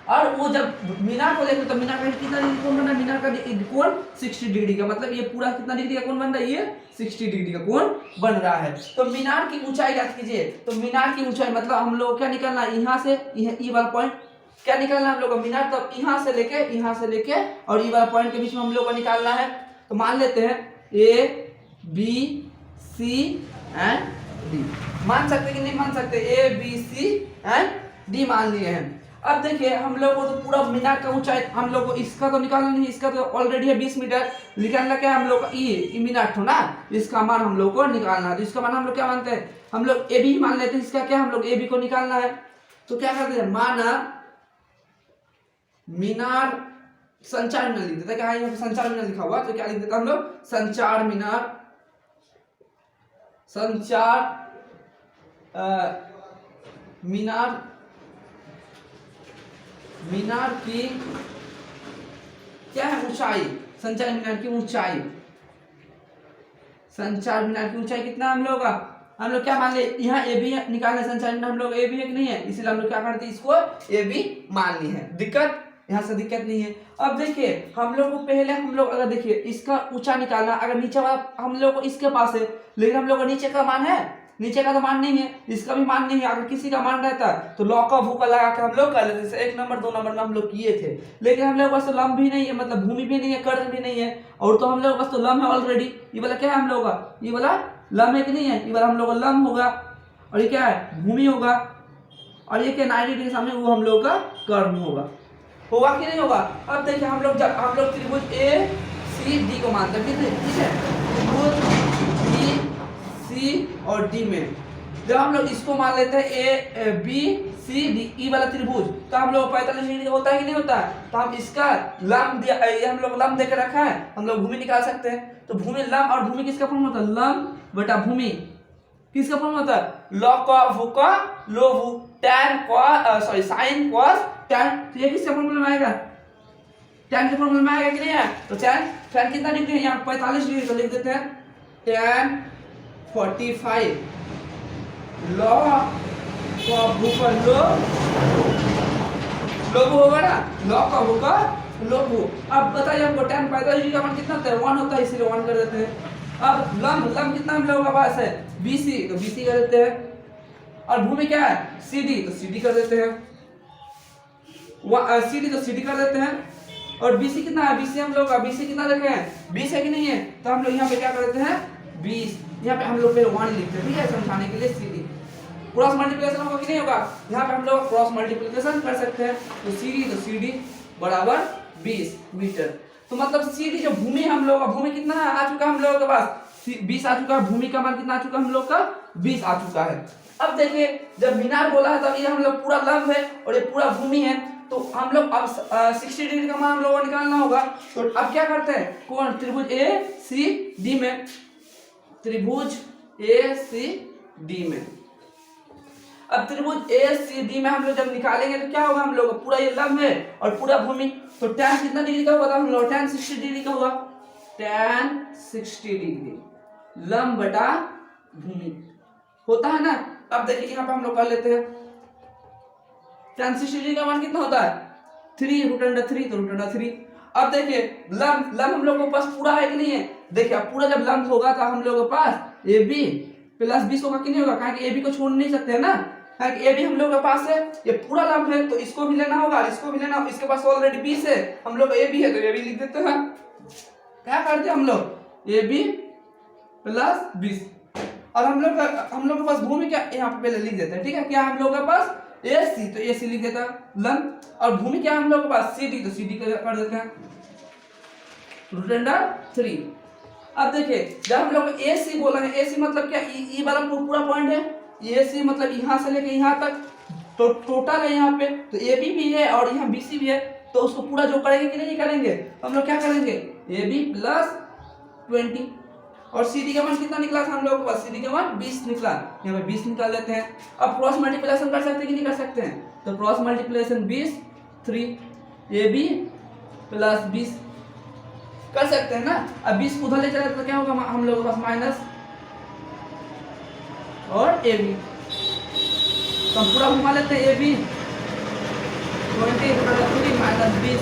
और वो जब मीनार को देखो तो मीनार का कितना डिग्री कोण बन रहा है, मीनार का कोण 60 डिग्री का, मतलब ये पूरा कितना डिग्री का कोण बन रहा है, ये 60 डिग्री का कोण बन रहा है। तो मीनार की ऊंचाई ज्ञात कीजिए। तो मीनार की ऊंचाई मतलब हम लोग क्या निकालना है, यहाँ से ये वाला पॉइंट क्या निकालना है हम लोग का, मीनार, तो यहाँ से लेके और ये वाला पॉइंट के बीच में हम लोग को निकालना है। तो मान लेते हैं A B C and D, मान सकते कि नहीं मान सकते, A B C and D मान लिए हैं। अब देखिए हम लोग को तो पूरा मीनार का ऊंचाई हम लोग को इसका तो निकालना नहीं, इसका तो ऑलरेडी है 20 मीटर, निकालना क्या हम लोग का ई मीनार थोड़ा, इसका मान हम लोग को निकालना है। तो इसका मान हम लोग क्या मानते हैं, हम लोग ए बी मान लेते हैं, इसका क्या हम लोग ए बी को निकालना है। तो क्या करते हैं, माना मीनार संचार मीनार लिख देता है, क्या यहाँ संचार मीनार लिखा हुआ, तो क्या लिख देता हम लोग, संचार मीनार, संचार मीनार, मीनार की क्या है ऊंचाई, संचार मीनार की ऊंचाई, संचार मीनार की ऊंचाई कितना हम लोग का, हम लोग क्या मान ले, यहाँ ए बी निकालने, संचार मीनार हम लोग ए बी है कि नहीं है, इसलिए हम लोग क्या करते हैं, इसको ए बी मान ली है। दिक्कत यहाँ से दिक्कत नहीं है। अब देखिए हम लोग को पहले हम लोग अगर देखिए इसका ऊंचा निकालना, अगर नीचे वाला हम लोग को इसके पास है, लेकिन हम लोग को नीचे का मान है, नीचे का तो मान नहीं है, इसका भी मान नहीं है। अगर किसी का मान रहता है तो लॉ का भूखा लगा के हम लोग कर लेते, जैसे 1 नंबर 2 नंबर में हम लोग किए थे। लेकिन हम लोग बस तो लंब भी नहीं है, मतलब भूमि भी नहीं है, कर्ज भी नहीं है, और तो हम लोग बस तो लंब है ऑलरेडी। ये वाला क्या है हम लोग का, ये वाला लंब है कि नहीं है, ये वाला हम लोग का लंब होगा, और ये क्या है भूमि होगा, और ये क्या 90 डिग्री के सामने वो हम लोग का कर्म होगा कि नहीं होगा। अब देखिए हम लोग त्रिभुज ए सी डी को मानते हैं, ठीक है, त्रिभुज बी सी और डी में जब हम लोग इसको मान लेते हैं ए बी सी डी, ई वाला त्रिभुज, तो हम लोग 45 डिग्री होता है कि नहीं होता है, तो हम इसका लंब दिया, ये हम लोग लंब देकर रखा है, हम लोग भूमि निकाल सकते हैं। तो भूमि लंब और भूमि किसका फॉर्म होता है, लंब बटा भूमि, किसका फॉर्मूला होता है? लॉग ऑफ का लो वू tan sorry sin cos tan। तो ये किसका फॉर्मूला में आएगा? tan के फॉर्मूला में आएगा कि नहीं है? तो tan कितना डिग्री है यहाँ? 45 डिग्री। तो लिख देते हैं tan 45 log ऑफ का लो वू होगा ना, log ऑफ का लो वू। अब बताइए हमको tan 45 डिग्री का मान कितना होता है? 1 होता है, इसीलिए 1 कर देते हैं। अब लंब कितना हम लोगों के पास है? BC, तो BC कर देते हैं। और भूमि क्या है? CD, तो CD कर देते हैं। CD तो CD कर देते हैं। और BC कितना है? BC हम लोग का BC कितना देखे हैं? 20 है कि नहीं है? तो हम लोग यहाँ पे क्या कर देते हैं? 20। यहाँ पे हम लोग पे 1 लिखते हैं, ठीक है, समझाने के लिए। CD क्रॉस मल्टीप्लिकेशन होगा कि नहीं होगा? यहाँ पे हम लोग क्रॉस मल्टीप्लिकेशन कर सकते हैं। तो CD बराबर 20 मीटर। तो मतलब सीधी जो भूमि हम लोग का, भूमि कितना है आ चुका है हम लोगों के पास? 20 आ चुका है। भूमि का मान कितना आ चुका है हम लोग का? 20 आ चुका है। अब देखिए जब मीनार बोला है तब ये हम लोग पूरा लंब है और ये पूरा भूमि है। तो हम लोग अब 60 डिग्री का मान हम लोगों को निकालना होगा। तो अब क्या करते हैं? कौन त्रिभुज ACD में, त्रिभुज ACD में, अब त्रिभुज ACD में हम लोग जब निकालेंगे तो क्या होगा? हम लोग पूरा ये लंब है और पूरा भूमि। तो tan कितना डिग्री का होगा? हम लोग tan 60 डिग्री का होगा। tan 60 डिग्री लंब बटा भूमि होता है ना। अब देखिए यहाँ पे हम लोग कर लेते हैं। tan 60 डिग्री का मान कितना होता है? 3 √3, तो √3। अब देखिए लंब हम लोग के पास पूरा है कि नहीं है? देखिए अब पूरा जब लंब होगा तो हम लोग के पास AB प्लस 20 होगा कि नहीं होगा? कहा कि AB को छोड़ नहीं सकते है ना, AB हम लोग के पास है, ये पूरा लंब है तो इसको भी लेना होगा, इसको भी लेना होगा। इसके पास ऑलरेडी 20 है, हम लोग AB है तो AB लिख देते हैं। क्या करते हैं हम लोग? AB plus 20। और हम लोग के पास भूमि क्या यहाँ पे पहले लिख देते हैं, ठीक है। क्या हम लोग के पास? AC, तो AC लिख देता है लंब। और भूमि क्या हम लोग के पास? CD, तो CD कर देते हैं √3। अब देखिए जब हम लोग AC बोला है, AC मतलब क्या? ई वाला पूरा पॉइंट है। AC मतलब यहाँ से लेके यहाँ तक तो टोटल है यहाँ पे। तो AB भी है और यहाँ BC भी है, तो उसको पूरा जो करेंगे कि नहीं करेंगे? तो हम लोग क्या करेंगे? AB plus 20। और CD का मान कितना निकला था हम लोग के पास? CD का मान 20 निकला। यहाँ पे 20 निकाल लेते हैं। अब क्रॉस मल्टीप्लिकेशन कर सकते हैं कि नहीं कर सकते हैं? तो क्रॉस मल्टीप्लिकेशन 20 3 AB प्लस 20 कर सकते हैं ना। अब 20 उधर ले चले तो क्या होगा? हम लोगों के पास माइनस और AB, तो हम पूरा घुमा लेते हैं। AB 20 √3 माइनस 20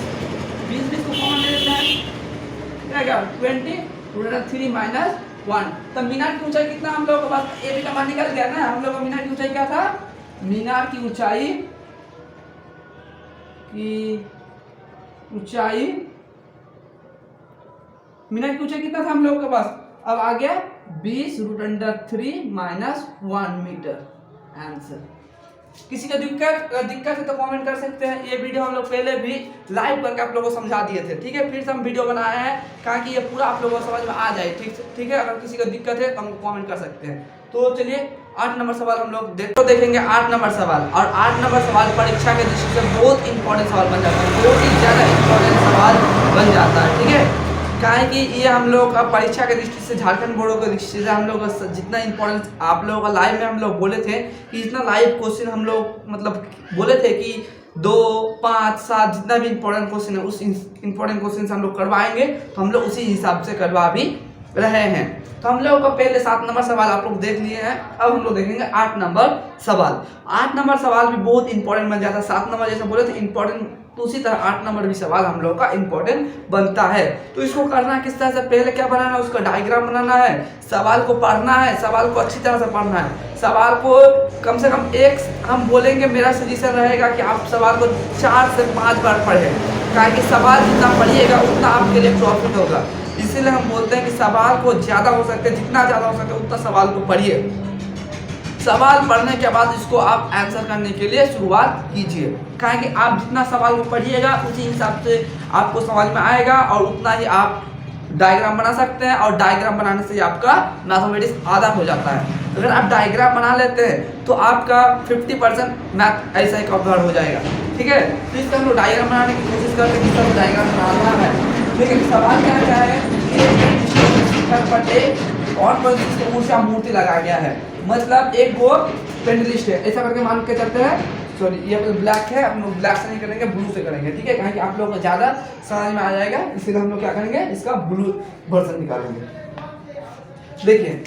को कॉमन ले लेते हैं, क्या 20 √3 माइनस 1। तब मीनार की ऊंचाई कितना हम लोगों के पास? AB का मान निकल गया ना। हम लोग का मीनार की ऊंचाई क्या था? मीनार की ऊंचाई मीनार की ऊंचाई कितना था हम लोगों के पास? अब आ गया 20 √3 माइनस 1 मीटर आंसर। किसी का दिक्कत है तो कमेंट कर सकते हैं। ये वीडियो हम लोग पहले भी लाइव करके आप लोगों को समझा दिए थे, ठीक है। फिर से हम वीडियो बनाए हैं कहा कि ये पूरा आप लोगों को समझ में आ जाए, ठीक है। अगर किसी को दिक्कत है तो हम कमेंट कर सकते हैं। तो चलिए 8 नंबर सवाल हम लोग देखेंगे। 8 नंबर सवाल, और 8 नंबर सवाल परीक्षा के दृष्टि से बहुत इंपॉर्टेंट सवाल बन जाता है, बहुत ही ज्यादा इंपॉर्टेंट सवाल बन जाता है, ठीक है। काहे कि ये हम लोग का परीक्षा के दृष्टि से, झारखंड बोर्डों के दृष्टि से हम लोग का जितना इंपॉर्टेंस आप लोगों का लाइव में हम लोग बोले थे कि जितना लाइव क्वेश्चन हम लोग मतलब बोले थे कि 2, 5, 7 जितना भी इंपॉर्टेंट क्वेश्चन है उस इंपॉर्टेंट क्वेश्चन से हम लोग करवाएंगे। तो हम लोग उसी हिसाब से करवा भी रहे हैं। तो हम लोग का पहले 7 नंबर सवाल आप लोग देख लिए हैं। अब हम लोग देखेंगे 8 नंबर सवाल। 8 नंबर सवाल भी बहुत इंपॉर्टेंट बन जाता है। 7 नंबर जैसे बोले थे इंपॉर्टेंट, तो उसी तरह 8 नंबर भी सवाल हम लोग का इंपॉर्टेंट बनता है। तो इसको करना किस तरह से? पहले क्या बनाना है? उसका डायग्राम बनाना है, सवाल को पढ़ना है, सवाल को अच्छी तरह से पढ़ना है। सवाल को कम से कम हम बोलेंगे, मेरा सजेशन रहेगा कि आप सवाल को 4 से 5 बार पढ़ें, ताकि सवाल जितना पढ़िएगा उतना आपके लिए प्रॉफिट होगा। इसीलिए हम बोलते हैं कि सवाल को ज़्यादा हो सके, जितना ज़्यादा हो सके उतना सवाल को पढ़िए। सवाल पढ़ने के बाद इसको आप आंसर करने के लिए शुरुआत कीजिए। कहें कि आप जितना सवाल को पढ़िएगा उसी हिसाब से आपको समझ में आएगा और उतना ही आप डायग्राम बना सकते हैं। और डायग्राम बनाने से आपका मैथमेटिक्स आधा हो जाता है। अगर आप डायग्राम बना लेते हैं तो आपका 50% मैथ ऐसा ही कवर हो जाएगा, ठीक है। तो इसका हम लोग डायग्राम बनाने की कोशिश करते हैं कि सब डायग्राम बनाना है। लेकिन सवाल क्या है? शिखर पर एक कौन ऊर्जा मूर्ति लगा गया है। मतलब एक वो पेंडलिस्ट है, ऐसा करके मान के चलते हैं। सॉरी ये ब्लैक है, हम लोग ब्लैक से नहीं करेंगे, ब्लू से करेंगे, ठीक है, कहें कि आप लोगों को ज़्यादा समझ में आ जाएगा, इसीलिए हम लोग क्या करेंगे, इसका ब्लू वर्जन निकालेंगे। देखिए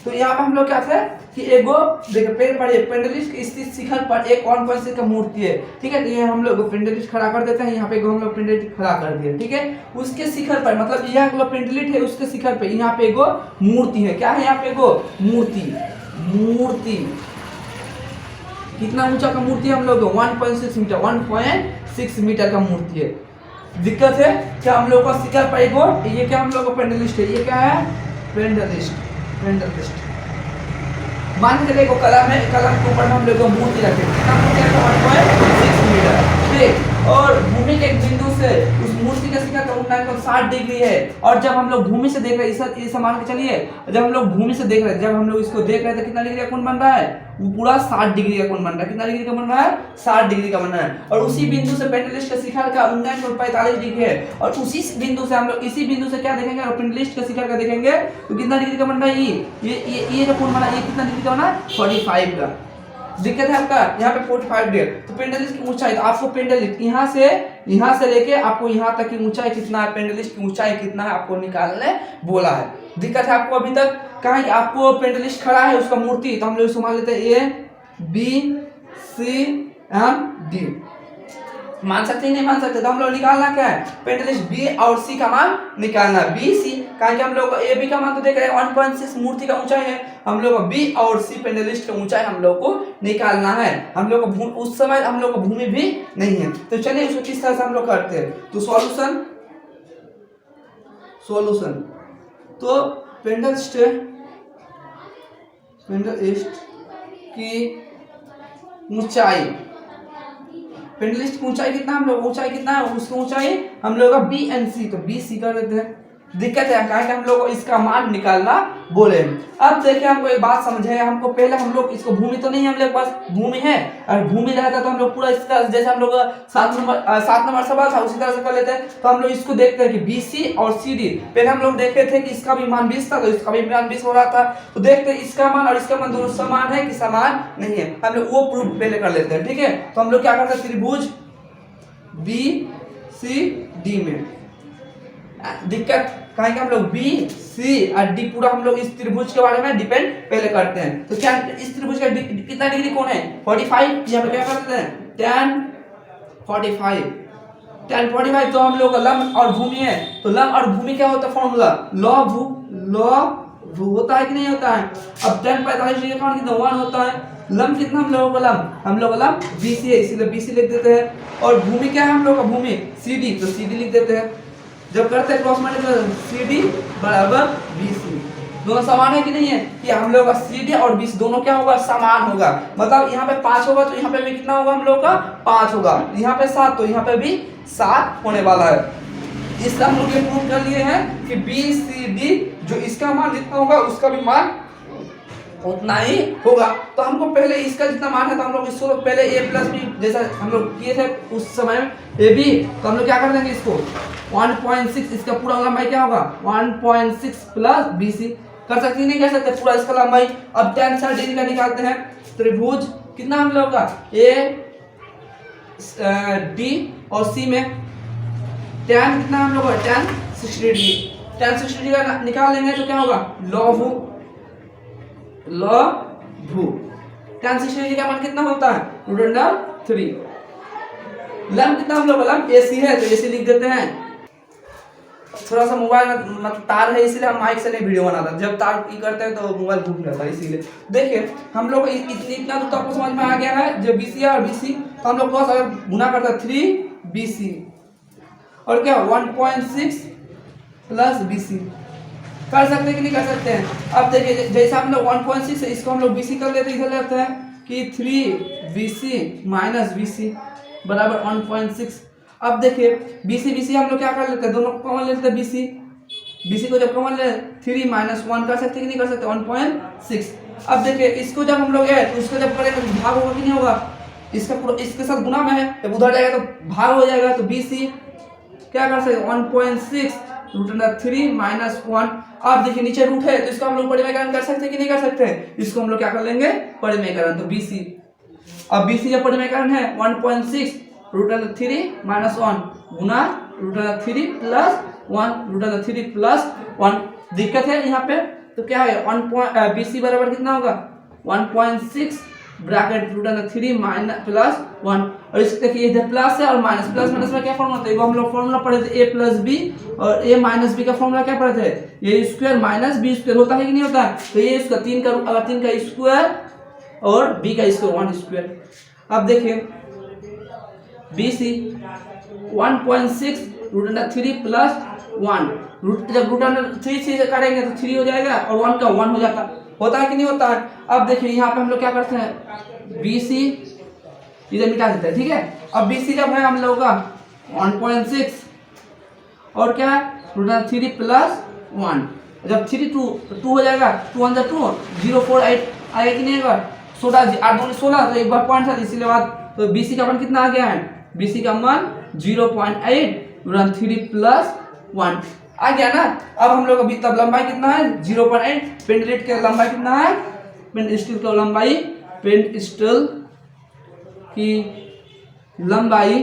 तो यहाँ पे हम लोग क्या थे कि एगो देखिए पेड़ पर पेंडलिस्ट स्थित शिखर पर एक 1.6 का मूर्ति है, ठीक है, तो ये हम लोग पेंडलिस्ट खड़ा कर देते हैं, यहाँ पे हम लोग पेंडलिस्ट खड़ा कर दिए, ठीक है, उसके शिखर पर मतलब यह जो पेंडलिस्ट है उसके शिखर पे यहाँ पे एगो मूर्ति है, क्या है यहाँ पे एगो मूर्ति कितना ऊंचा का मूर्ति है हम लोग 1.6 मीटर 1.6 मीटर का मूर्ति है। दिक्कत है क्या हम लोग का शिखर पर एगो ये क्या हम लोग का पेंडलिस्ट है, ये क्या है पेंडलिस्ट मान के चले कलम है, कलम के ऊपर हम लोग मूर्ति रखे, कितना मूर्ति रखे 1.6 मीटर, ठीक, और भूमि के एक बिंदु से उस मूर्ति का शिखर का ऊंचाई 60 डिग्री है, और जब हम लोग भूमि से देख रहे हैं इस मान के चलिए जब हम लोग भूमि से देख रहे हैं, जब हम लोग इसको देख रहे थे कितना डिग्री का कोण बन रहा है, वो पूरा 60 डिग्री का कोण बन रहा है, कितना डिग्री का बन रहा है 60 डिग्री का बन रहा है, और उसी बिंदु से पेंडलिस्ट का शिखर का ऊंचाई 45 डिग्री है, और उसी बिंदु से हम लोग इसी बिंदु से क्या देखेंगे और पेंडलिस्ट का शिखर का देखेंगे तो कितना डिग्री का बन रहा है ये जो कोण बना ये कितना डिग्री का बना 45 का। दिक्कत है आपका यहाँ पे 45 डिग्री, तो पेंडलिस्ट की ऊंचाई तो आपको पेंडलिस्ट यहाँ से लेके आपको यहाँ तक की ऊंचाई कितना है, पेंडलिस्ट की ऊंचाई कितना है आपको निकालने बोला है। दिक्कत है आपको अभी तक कहा कि आपको पेंडलिस्ट खड़ा है उसका मूर्ति, तो हम लोग इसको मान लेते हैं A B C M D, मान सकते हैं नहीं मान सकते, तो हम लोग निकालना क्या है पेंडलिस्ट B और C का मान निकालना है, B C कहा कि हम लोग A B का मान तो देख रहे हैं 1.6 मूर्ति का ऊंचाई है, हम लोग को B और C पेंडलिस्ट का ऊंचाई हम लोग को निकालना है, हम लोग को उस समय हम लोग को भूमि भी नहीं है, तो चलिए उसको किस तरह से हम लोग करते हैं, तो सॉल्यूशन तो पेंडलिस्ट की ऊंचाई पेंडलिस्ट की ऊंचाई कितना हम लोग ऊंचाई कितना है उसकी ऊंचाई हम लोग का बी एंड सी, तो बी सी कर देते हैं। दिक्कत है कहा कि हम लोग को इसका मान निकालना बोले। अब देखिए हमको एक बात समझे, हमको पहले हम लोग इसको भूमि तो नहीं हम लोग पास भूमि है, और भूमि रहता तो हम लोग पूरा इसका जैसे हम लोग 7 नंबर सवाल था उसी तरह से कर लेते हैं, तो हम लोग इसको देखते हैं कि बी सी और सी डी पहले हम लोग देखे थे कि इसका भी मान 20 था तो इसका भी मान 20 हो रहा था, तो देखते हैं इसका मान और इसका मान दोनों समान है कि समान नहीं है, हम लोग वो प्रूफ पहले कर लेते हैं, ठीक है। तो हम लोग क्या करते हैं त्रिभुज बी सी डी में दिक्कत कहेंगे हम लोग बी सी और डी पूरा हम लोग इस त्रिभुज के बारे में डिपेंड पहले करते हैं, तो क्या इस त्रिभुज का कितना डिग्री कोण है 45, यहाँ पे क्या करते हैं tan 45, तो हम लोग लंब और भूमि है, तो लंब और भूमि क्या होता है फॉर्मूला लॉ भू होता है कि नहीं होता है। अब tan 45 डिग्री का कितना 1 होता है, लंब कितना हम लोगों का लंब BC है इसीलिए BC लिख देते हैं, और भूमि क्या है हम लोग का भूमि CD, तो CD लिख देते हैं। जब करते हैं क्रॉस मल्टीप्लिकेशन CD बराबर BC दोनों समान है कि नहीं है, कि हम लोग का CD और BC दोनों क्या होगा समान होगा, मतलब यहाँ पे 5 होगा तो यहाँ पे भी कितना होगा हम लोग का 5 होगा, यहाँ पे 7 तो यहाँ पे भी 7 होने वाला है। इसका हम लोग ये प्रूव कर लिए हैं कि BCD जो इसका मान जितना होगा उसका भी मान उतना ही होगा, तो हमको पहले इसका जितना मान है तो हम लोग इसको पहले A प्लस बी जैसा हम लोग किए थे उस समय AB, तो हम लोग क्या कर देंगे इसको 1.6 इसका पूरा लंबाई क्या होगा 1.6 प्लस BC कर सकते नहीं कर सकते पूरा इसका लंबाई। अब tan 60 डिग्री का निकालते हैं, त्रिभुज कितना हम लोग का A D और C में tan कितना हम लोग का tan 60 डिग्री, tan 60 डिग्री का निकाल लेंगे तो क्या होगा लॉ tan 60 डिग्री का मान कितना होता है √3, लंब कितना हम लोग लंब AC है तो AC लिख देते हैं। थोड़ा सा मोबाइल में मतलब तार है इसीलिए हम माइक से नहीं वीडियो बनाता, जब तार की करते हैं तो मोबाइल घूम जाता है, इसीलिए देखिए हम लोग इतना तो आपको समझ में आ गया है जब BC है और BC, तो हम लोग बस अगर गुना करता है 3BC और क्या 1.6 प्लस BC कर सकते हैं कि नहीं कर सकते हैं। अब देखिए जैसा हम लोग 1.6 है इसको हम लोग BC कर लेते हैं, इधर लेते हैं कि 3BC माइनस BC बराबर 1.6। अब देखिए BC हम लोग क्या कर लेते हैं दोनों को कॉमन ले लेते हैं, BC को जब कॉमन ले 3 माइनस 1 कर सकते हैं कि नहीं कर सकते 1.6। अब देखिए इसको जब हम लोग है तो इसको जब करेंगे तो भाग होगा कि नहीं होगा, इसका पूरा इसके साथ गुना में है, जब उधर जाएगा तो भाग हो जाएगा, तो BC क्या कर सकते 1.6 √3 - 1। अब देखिए नीचे रूट है तो इसको हम लोग परिमेयकरण कर सकते हैं कि नहीं कर सकते हैं? इसको हम लोग क्या कर लेंगे, परिमेयकरण। तो BC, अब BC जब परिमेयकरण है 1.6 √3 - 1 गुना √3 + 1 √3 + 1। दिक्कत है यहाँ पे, तो क्या है BC बराबर कितना होगा 1.6 ब्रैकेट √3 - 1। और इस देखिए इधर प्लस है और माइनस, प्लस माइनस में क्या फॉर्मूला होता है, वो हम लोग फॉर्मूला पढ़े थे a + b, और a - b का फॉर्मूला क्या पढ़े थे, a² - b² होता है कि नहीं होता है? तो ये इसका 3 का स्क्वायर और b का स्क्वायर 1²। अब देखिए BC 1.6 √3 + 1 जब √3 से करेंगे तो 3 हो जाएगा और 1 का 1 होता है कि नहीं होता है? अब देखिए यहाँ पे हम लोग क्या करते हैं, BC इधर मिटा देते हैं, ठीक है। अब BC जब है हम लोग का 1.6 और क्या है √3 + 1, जब 3 2 हो जाएगा, 2 1 2 048 आएगा कि नहीं आएगा, 16 8 2 16, तो एक बार पॉइंट था इसीलिए बात। तो BC का मान कितना आ गया है, BC का मान 0.8 √3 + 1 आ गया ना। अब हम लोग अभी तब लंबाई कितना है 0.8, पेन स्टील की लंबाई कितना है, पेन स्टील की लंबाई, पेन स्टील की लंबाई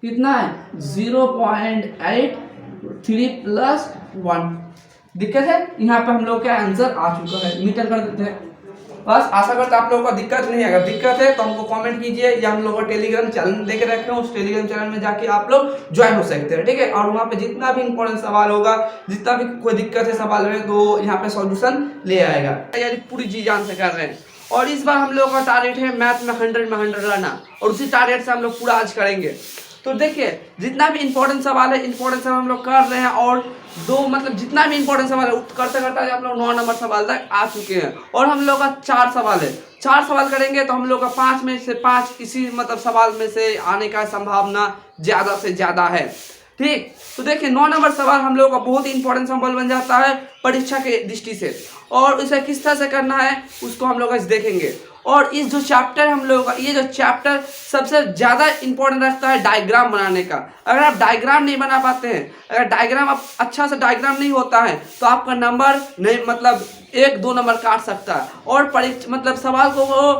कितना है 0.83 + 1। दिक्कत है यहाँ पे हम लोग का आंसर आ चुका है, मीटर कर देते हैं। बस आशा करते हैं आप लोगों को दिक्कत नहीं है, अगर दिक्कत है तो हमको कमेंट कीजिए, या हम लोग का टेलीग्राम चैनल देके रखे हैं, उस टेलीग्राम चैनल में जाके आप लोग ज्वाइन हो सकते हैं, ठीक है। और वहाँ पे जितना भी इंपॉर्टेंट सवाल होगा, जितना भी कोई दिक्कत है सवाल है, तो यहाँ पे सॉल्यूशन ले आएगा, यानी पूरी चीज जान से कर रहे हैं। और इस बार हम लोग का टारगेट है मैथ में 100 में 100 लाना, और उसी टारगेट से हम लोग पूरा आज करेंगे। तो देखिए जितना भी इंपॉर्टेंट सवाल है, इंपॉर्टेंट सवाल हम लोग कर रहे हैं, और जितना भी इंपॉर्टेंट सवाल है करते करते आप लोग 9 नंबर सवाल तक आ चुके हैं। और हम लोग का 4 सवाल है, 4 सवाल करेंगे तो हम लोग का 5 में से 5 इसी सवाल में से आने का संभावना ज्यादा से ज्यादा है, ठीक। तो देखिए 9 नंबर सवाल हम लोग का बहुत ही इंपॉर्टेंट सवाल बन जाता है परीक्षा के दृष्टि से, और इसे किस तरह से करना है उसको हम लोग आज देखेंगे। और इस जो चैप्टर हम लोग का, ये जो चैप्टर सबसे ज्यादा इंपॉर्टेंट रखता है डायग्राम बनाने का। अगर आप डायग्राम नहीं बना पाते हैं, अगर डायग्राम आप अच्छा से डायग्राम नहीं होता है, तो आपका नंबर नहीं 1-2 नंबर काट सकता है, और सवाल को वो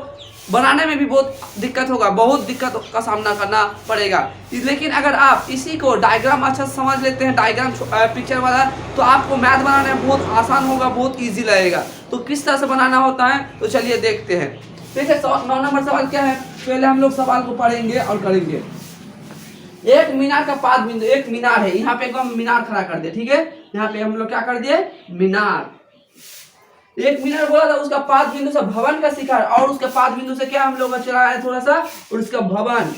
बनाने में भी बहुत दिक्कत होगा, बहुत दिक्कत का सामना करना पड़ेगा। लेकिन अगर आप इसी को डायग्राम अच्छा से समझ लेते हैं, डायग्राम पिक्चर वाला, तो आपको मैथ बनाने में बहुत आसान होगा, बहुत इजी लगेगा। तो किस तरह से बनाना होता है तो चलिए देखते हैं। ठीक है, 9 नंबर सवाल क्या है, पहले हम लोग सवाल को पढ़ेंगे और करेंगे। एक मीनार का पाद बिंदु, एक मीनार है, यहाँ पे एकदम मीनार खड़ा कर दे, ठीक है। यहाँ पे हम लोग क्या कर दिए, मीनार, एक मीनार बोला था, उसका पाद बिंदु से भवन का शिखर, और उसके पाद बिंदु से क्या हम लोग चला है थोड़ा सा, और उसका भवन,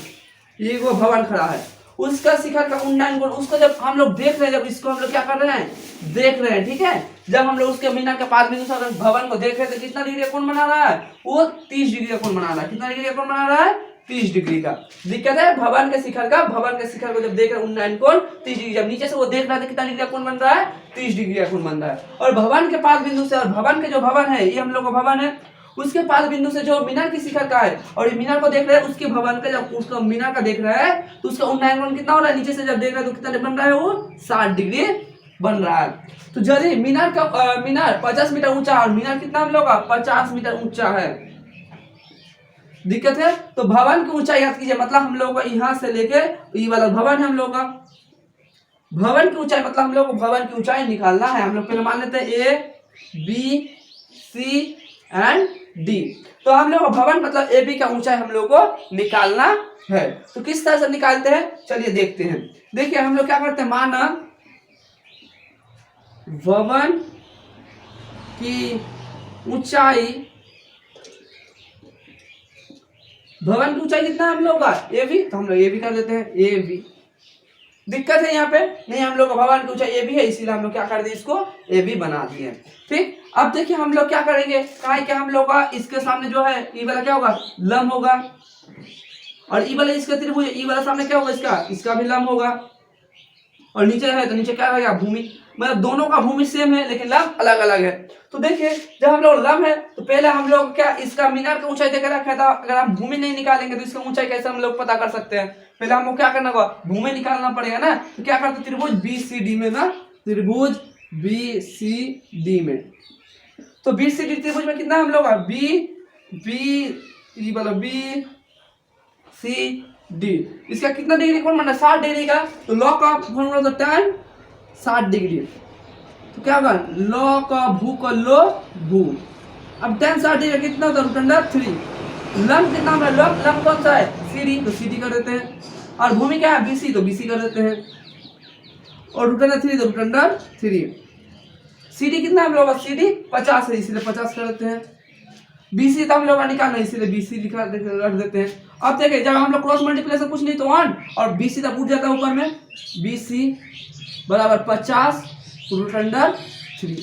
ये वो भवन खड़ा है, उसका शिखर का उन्नयन कोण, उसको जब हम लोग देख रहे हैं, जब इसको हम लोग क्या कर रहे हैं, देख रहे हैं, ठीक है। जब हम लोग उसके मीनार के पाद बिंदु से भवन को देख रहे थे, कितना डिग्री का कोण बना रहा है, वो 30 डिग्री का कोण बना रहा है। कितना डिग्री का कोण बना रहा है, 30 डिग्री का। दिक्कत है भवन के शिखर को जब देख रहे हैं उन्नयन कोण 30 डिग्री, जब नीचे से वो देख रहा था कितना डिग्री का कोण बन रहा है, 30 डिग्री का कोण बन रहा है। और भवन के पाद बिंदु से, और भवन के जो भवन है, ये हम लोग का भवन है, उसके पाद बिंदु से जो मीनार की शिखर का है, और ये मीनार को देख रहे हैं, उसके भवन का, जब उसका मीनार का देख रहा है तो उसका उन्नयन कोण कितना हो रहा है, नीचे से जब देख रहा है तो कितना बन रहा है, वो 60 डिग्री बन रहा है। तो यदि मीनार 50 मीटर ऊंचा, और मीनार कितना हम लोग का 50 मीटर ऊंचा है, दिक्कत है। तो भवन की ऊंचाई याद कीजिए, मतलब हम लोग को यहाँ से लेके ये वाला भवन है, हम लोग का भवन की ऊंचाई, मतलब हम लोग को भवन की ऊंचाई निकालना है। हम लोग पहले मान लेते हैं A B C and D, तो हम लोग भवन मतलब ए बी का ऊंचाई हम लोग को निकालना है। तो किस तरह से निकालते हैं चलिए देखते हैं। देखिए हम लोग क्या करते हैं, माना भवन की ऊंचाई, भवन की ऊंचाई कितना है हम लोग का, ए बी, तो हम लोग ए बी कर देते हैं, ए बी। दिक्कत है यहाँ पे नहीं, हम लोग का भवन की ऊंचाई ए बी है, इसीलिए हम लोग क्या कर दिए, इसको ए बी बना दिए, ठीक। अब देखिए हम लोग क्या करेंगे, कहा कि हम लोग का इसके सामने जो है ई वाला क्या होगा, लंब होगा, और ई वाला इसका त्रिभुज, ई वाला सामने क्या होगा, इसका भी लंब होगा, और नीचे है तो नीचे क्या रहेगा, भूमि। मतलब दोनों का भूमि सेम है लेकिन लंब अलग अलग है। तो देखिए जब हम लोग लंब है तो पहले हम लोग क्या इसका मीनार की ऊंचाई देकर रखा था, अगर हम भूमि नहीं निकालेंगे तो इसका ऊंचाई कैसे हम लोग पता कर सकते हैं। पहले हमको क्या करना होगा, भूमि निकालना पड़ेगा ना। तो क्या करते त्रिभुज BCD में ना, त्रिभुज BCD में, तो BCD त्रिभुज में कितना हम लोग BCD इसका कितना डिग्री कोण बनता है, 60 डिग्री का। तो लॉ का फॉर्मूला तो tan 60 डिग्री। तो क्या होगा, लॉ का भू का लो भू। अब tan 60 डिग्री कितना होता है, √3। लंब कितना है, लंब कौन सा है, CD, तो CD कर देते हैं। और भूमि क्या है, BC, तो BC कर देते हैं। और √3 तो √3। CD कितना हम लोग का, CD 50 है इसलिए 50 कर देते हैं। BC तो हम लोग का निकालना है इसलिए BC रख देते हैं। अब देखिए जब हम लोग क्रॉस मल्टीप्लिकेशन कुछ नहीं तो 1 और BC तक उठ जाता है ऊपर में, BC बराबर 50 √3।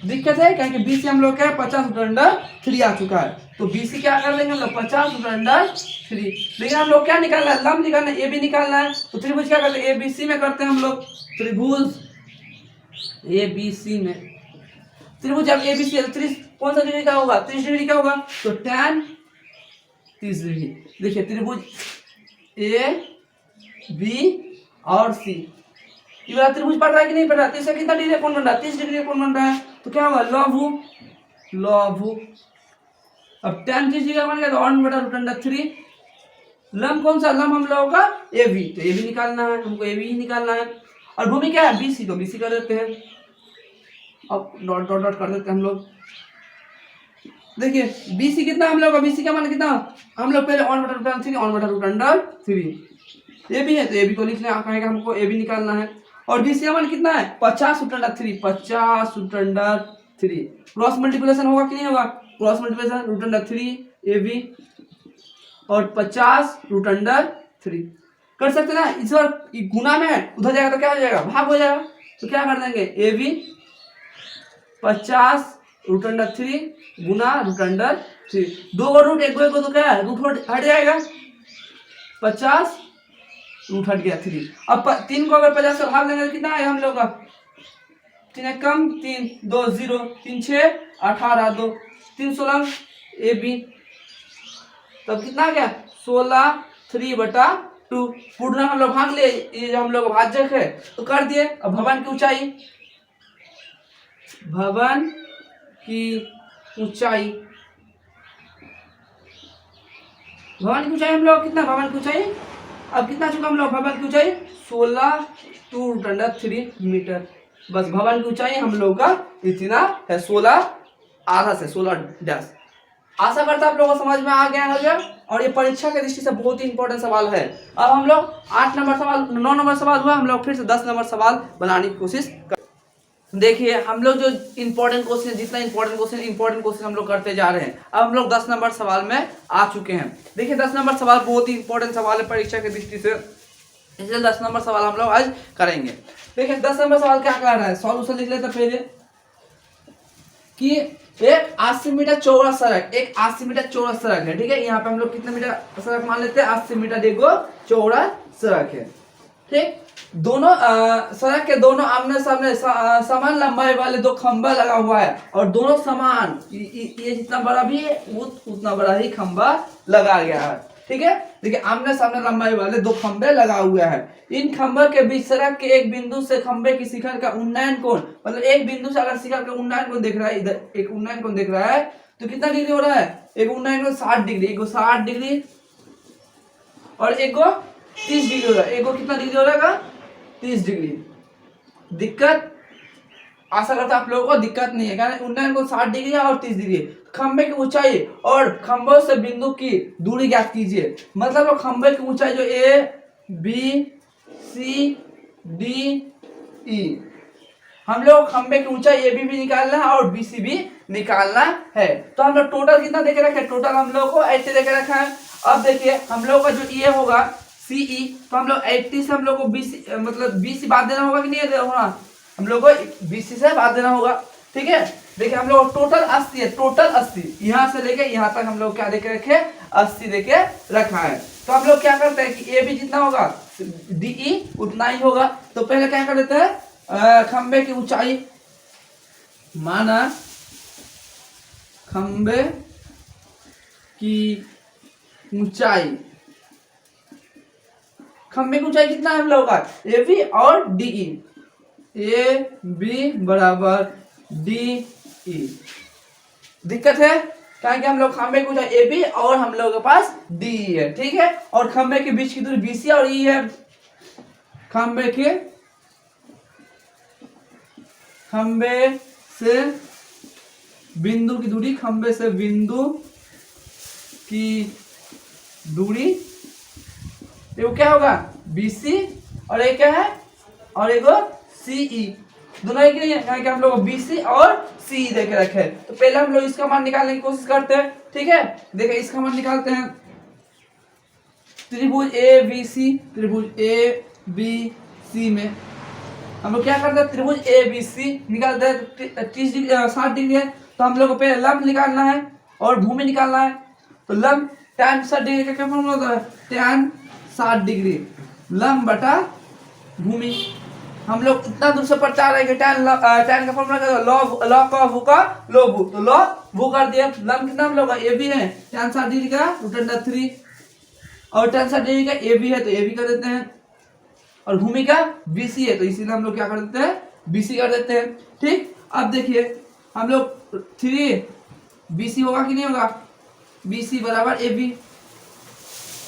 दिक्कत है क्या कि BC हम लोग क्या 50 √3 आ चुका है। तो BC क्या कर लेंगे हम लोग 50 √3। लेकिन हम लोग क्या निकालना है, लंब निकालना है, AB निकालना है। तो त्रिभुज क्या करते हैं, ABC में करते हैं हम लोग, त्रिभुज ABC में। त्रिभुज जब ABC है तो 30 कौन सा डिग्री का होगा, 30 डिग्री का होगा। तो tan 30 डिग्री। देखिए त्रिभुज AB और C, ये वाला त्रिभुज पड़ रहा है कि नहीं पड़ रहा है, तो इसका कितना डिग्री कोण बन रहा है, 30 डिग्री कोण बन रहा है। तो क्या होगा, लॉ अब tan 30 डिग्री का बन गया तो 1/√3। लंब कौन सा, लंब हम लोगों का AB, तो AB निकालना है, हमको AB ही निकालना है। और भूमि क्या है, BC, तो BC कर देते हैं। अब डॉट डॉट डॉट कर देते हैं हम लोग। देखिए BC कितना हम लोग का, BC का मान कितना, हम लोग पहले 1/√3 AB है तो AB को लिख लें, कहेगा हमको AB निकालना है। और BC का मान कितना है, 50 √3, 50 √3। क्रॉस मल्टीप्लिकेशन होगा कि नहीं होगा, क्रॉस मल्टीप्लिकेशन √3 AB और 50 √3 कर सकते ना। इस बार गुना में उधर जाएगा तो क्या हो जाएगा, भाग हो जाएगा। तो क्या कर देंगे, AB 50 √3 गुना √3, 2 रूट एक तो क्या है, रूट हट जाएगा, 50 रूट हट गया 3। अब 3 को अगर 50 से भाग देंगे तो कितना आएगा हम लोग का, 3 कम 3 2 0 3 6 18 2 3 16 AB, तब कितना आ गया 16 3/2। पूर्ण हम लोग भाग ले, ये जो हम लोग भाजक है तो कर दिए। अब भवन की ऊंचाई, भवन की ऊंचाई, भवन की ऊंचाई हम लोग कितना, भवन की ऊंचाई अब कितना चुका हम लोग, भवन की ऊंचाई 16 √3 मीटर। बस भवन की ऊंचाई हम लोग का इतना है, 16 आधा से 16 आशा करता आप लोगों को समझ में आ गया होगा। और ये परीक्षा के दृष्टि से बहुत ही इंपॉर्टेंट सवाल है। अब हम लोग 8 नंबर सवाल, 9 नंबर सवाल हुआ, हम लोग फिर से 10 नंबर सवाल बनाने की कोशिश कर। देखिए हम लोग जो इंपॉर्टेंट क्वेश्चन, जितना इंपॉर्टेंट क्वेश्चन हम लोग करते जा रहे हैं। अब हम लोग 10 नंबर सवाल में आ चुके हैं। देखिए 10 नंबर सवाल बहुत ही इंपॉर्टेंट सवाल है परीक्षा की दृष्टि से, इसलिए 10 नंबर सवाल हम लोग आज करेंगे। देखिए 10 नंबर सवाल क्या कह रहा है, सॉल्यूशन लिख लेते पहले कि एक 80 मीटर चौड़ा सड़क, एक 80 मीटर चौड़ा सड़क है, ठीक है। यहाँ पे हम लोग कितने मीटर सड़क मान लेते हैं, 80 मीटर देखो चौड़ा सड़क है, ठीक। दोनों सड़क के दोनों आमने सामने समान लंबाई वाले 2 खंभा लगा हुआ है और दोनों समान, ये जितना बड़ा भी है उतना बड़ा ही खंभा लगा गया है, ठीक है। देखिए आमने सामने लंबाई वाले 2 खंभे लगा हुए हैं। इन खंभे के बीच सड़क के एक बिंदु से खंभे की शिखर का उन्नयन कोण, मतलब एक बिंदु से अगर शिखर का उन्नयन कोण देख रहा है, इधर एक उन्नयन कोण देख रहा है तो कितना डिग्री हो रहा है, एक उन्नयन कोण 60 डिग्री, एक 60 डिग्री और एक 30 डिग्री हो रहा है। एक कितना डिग्री हो रहा है, 30 डिग्री। दिक्कत, आशा करता आप लोगों को दिक्कत नहीं है, कारण उन्नयन कोण 60 डिग्री है और 30 डिग्री। खंबे की ऊंचाई और खंभों से बिंदु की दूरी ज्ञात कीजिए। मतलब खंबे की ऊंचाई जो ABCDE, हम लोग खंबे की ऊंचाई AB भी निकालना है और BC भी निकालना है। तो हम लोग टोटल कितना देके रखे हैं, टोटल हम लोग को 80 देके रखा है। अब देखिए हम लोग का जो ये होगा CE, तो हम लोग 80 से हम लोग को BC मतलब BC बात देना होगा कि नहीं होगा, हम लोग को BC से बात देना होगा, ठीक है। देखिए हम लोग टोटल 80 है, टोटल 80, यहाँ से लेके यहाँ तक हम लोग क्या देखे रखे 80 देके रखा है। तो हम लोग क्या करते हैं कि ए बी जितना होगा DE उतना ही होगा। तो पहले क्या कर देते हैं, खंबे की ऊंचाई, माना खंबे की ऊंचाई, खंबे की ऊंचाई कितना है हम लोग का ए बी और DE, ए बी बराबर DE। दिक्कत है क्या कि हम लोग खंबे की ऊंचाई ए बी और हम लोग के पास DE है, ठीक है। और खंबे के बीच की दूरी BC और E है। खंबे से बिंदु की दूरी, खंबे से बिंदु की दूरी, ये क्या होगा BC और एक क्या है और एक CE, दोनों एक नहीं है कि हम लोग BC और CE देके रखे। तो पहले हम लोग इसका मान निकालने की कोशिश करते हैं, ठीक है। देखिए इसका मान निकालते हैं, त्रिभुज ABC, त्रिभुज ABC में हम लोग क्या करते हैं, त्रिभुज ABC निकालते हैं। 30 डिग्री 60 डिग्री है, तो हम लोग को पहले लंब निकालना है और भूमि निकालना है। तो लंब tan 60 डिग्री का क्या फॉर्मूला होता है, tan 60 डिग्री लंब बटा भूमि। हम लोग इतना दूर से पढ़ता रहे कि tan का फॉर्मूला क्या होगा, log का भू का log भू, तो log भू कर दिया। लंब कितना हम लोग का AB है, tan 60 डिग्री का √3 और tan 60 डिग्री का AB है तो AB कर देते हैं और भूमि का BC है तो इसीलिए हम लोग क्या कर देते हैं BC कर देते हैं, ठीक। अब देखिए हम लोग 3 BC होगा कि नहीं होगा, BC बराबर AB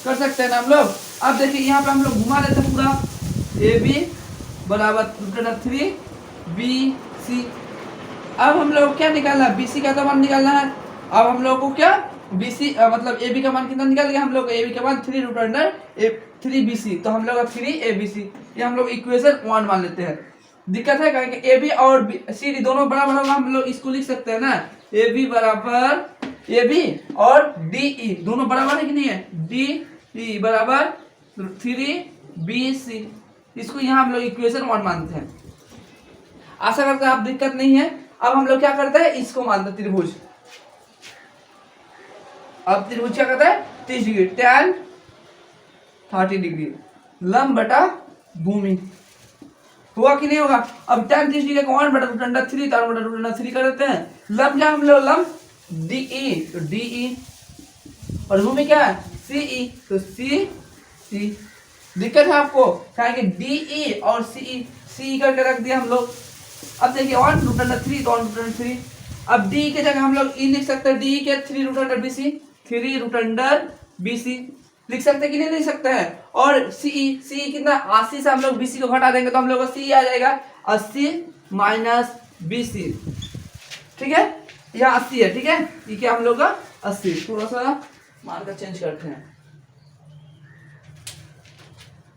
कर सकते हैं ना हम लोग। अब देखिए यहाँ पे हम लोग घुमा देते हैं पूरा, AB बराबर √3 BC। अब हम लोग क्या निकालना है, BC का तो मान निकालना है। अब हम लोग को क्या BC मतलब AB का मान कितना निकाल गया, हम लोग AB का मान 3 BC, तो हम लोग 3 ABC, ये हम लोग इक्वेशन 1 मान लेते हैं। दिक्कत है कि AB और CD दोनों बराबर होगा, हम लोग इसको लिख सकते हैं ना, AB बराबर AB और DE दोनों बराबर है कि नहीं है, DE बराबर 3 BC, इसको यहाँ हम लोग इक्वेशन 1 मानते हैं। आशा करते हैं आप दिक्कत नहीं है। अब हम लोग क्या करते हैं, इसको मानते हैं त्रिभुज। अब त्रिभुज क्या करता है, 30 डिग्री tan 30 डिग्री लंब बटा भूमि, हुआ कि नहीं होगा। अब tan 30 डिग्री को 1 बटा √3 तो 1 बटा √3 कर देते हैं। लंब क्या हम लोग लंब DE तो DE और भूमि क्या है CE तो CE। दिक्कत है आपको क्या कि DE और CE करके रख दिया हम लोग। अब देखिए 1 √3 तो 1 √3, अब DE के जगह हम लोग E लिख सकते हैं, DE के 3√BC लिख सकते हैं कि नहीं लिख सकते हैं। और CE कितना 80 से हम लोग BC को घटा देंगे तो हम लोग को CE आ जाएगा 80 माइनस BC, ठीक है। यहाँ 80 है, ठीक है, ये क्या हम लोग का 80, थोड़ा सा मार्कर चेंज करते हैं।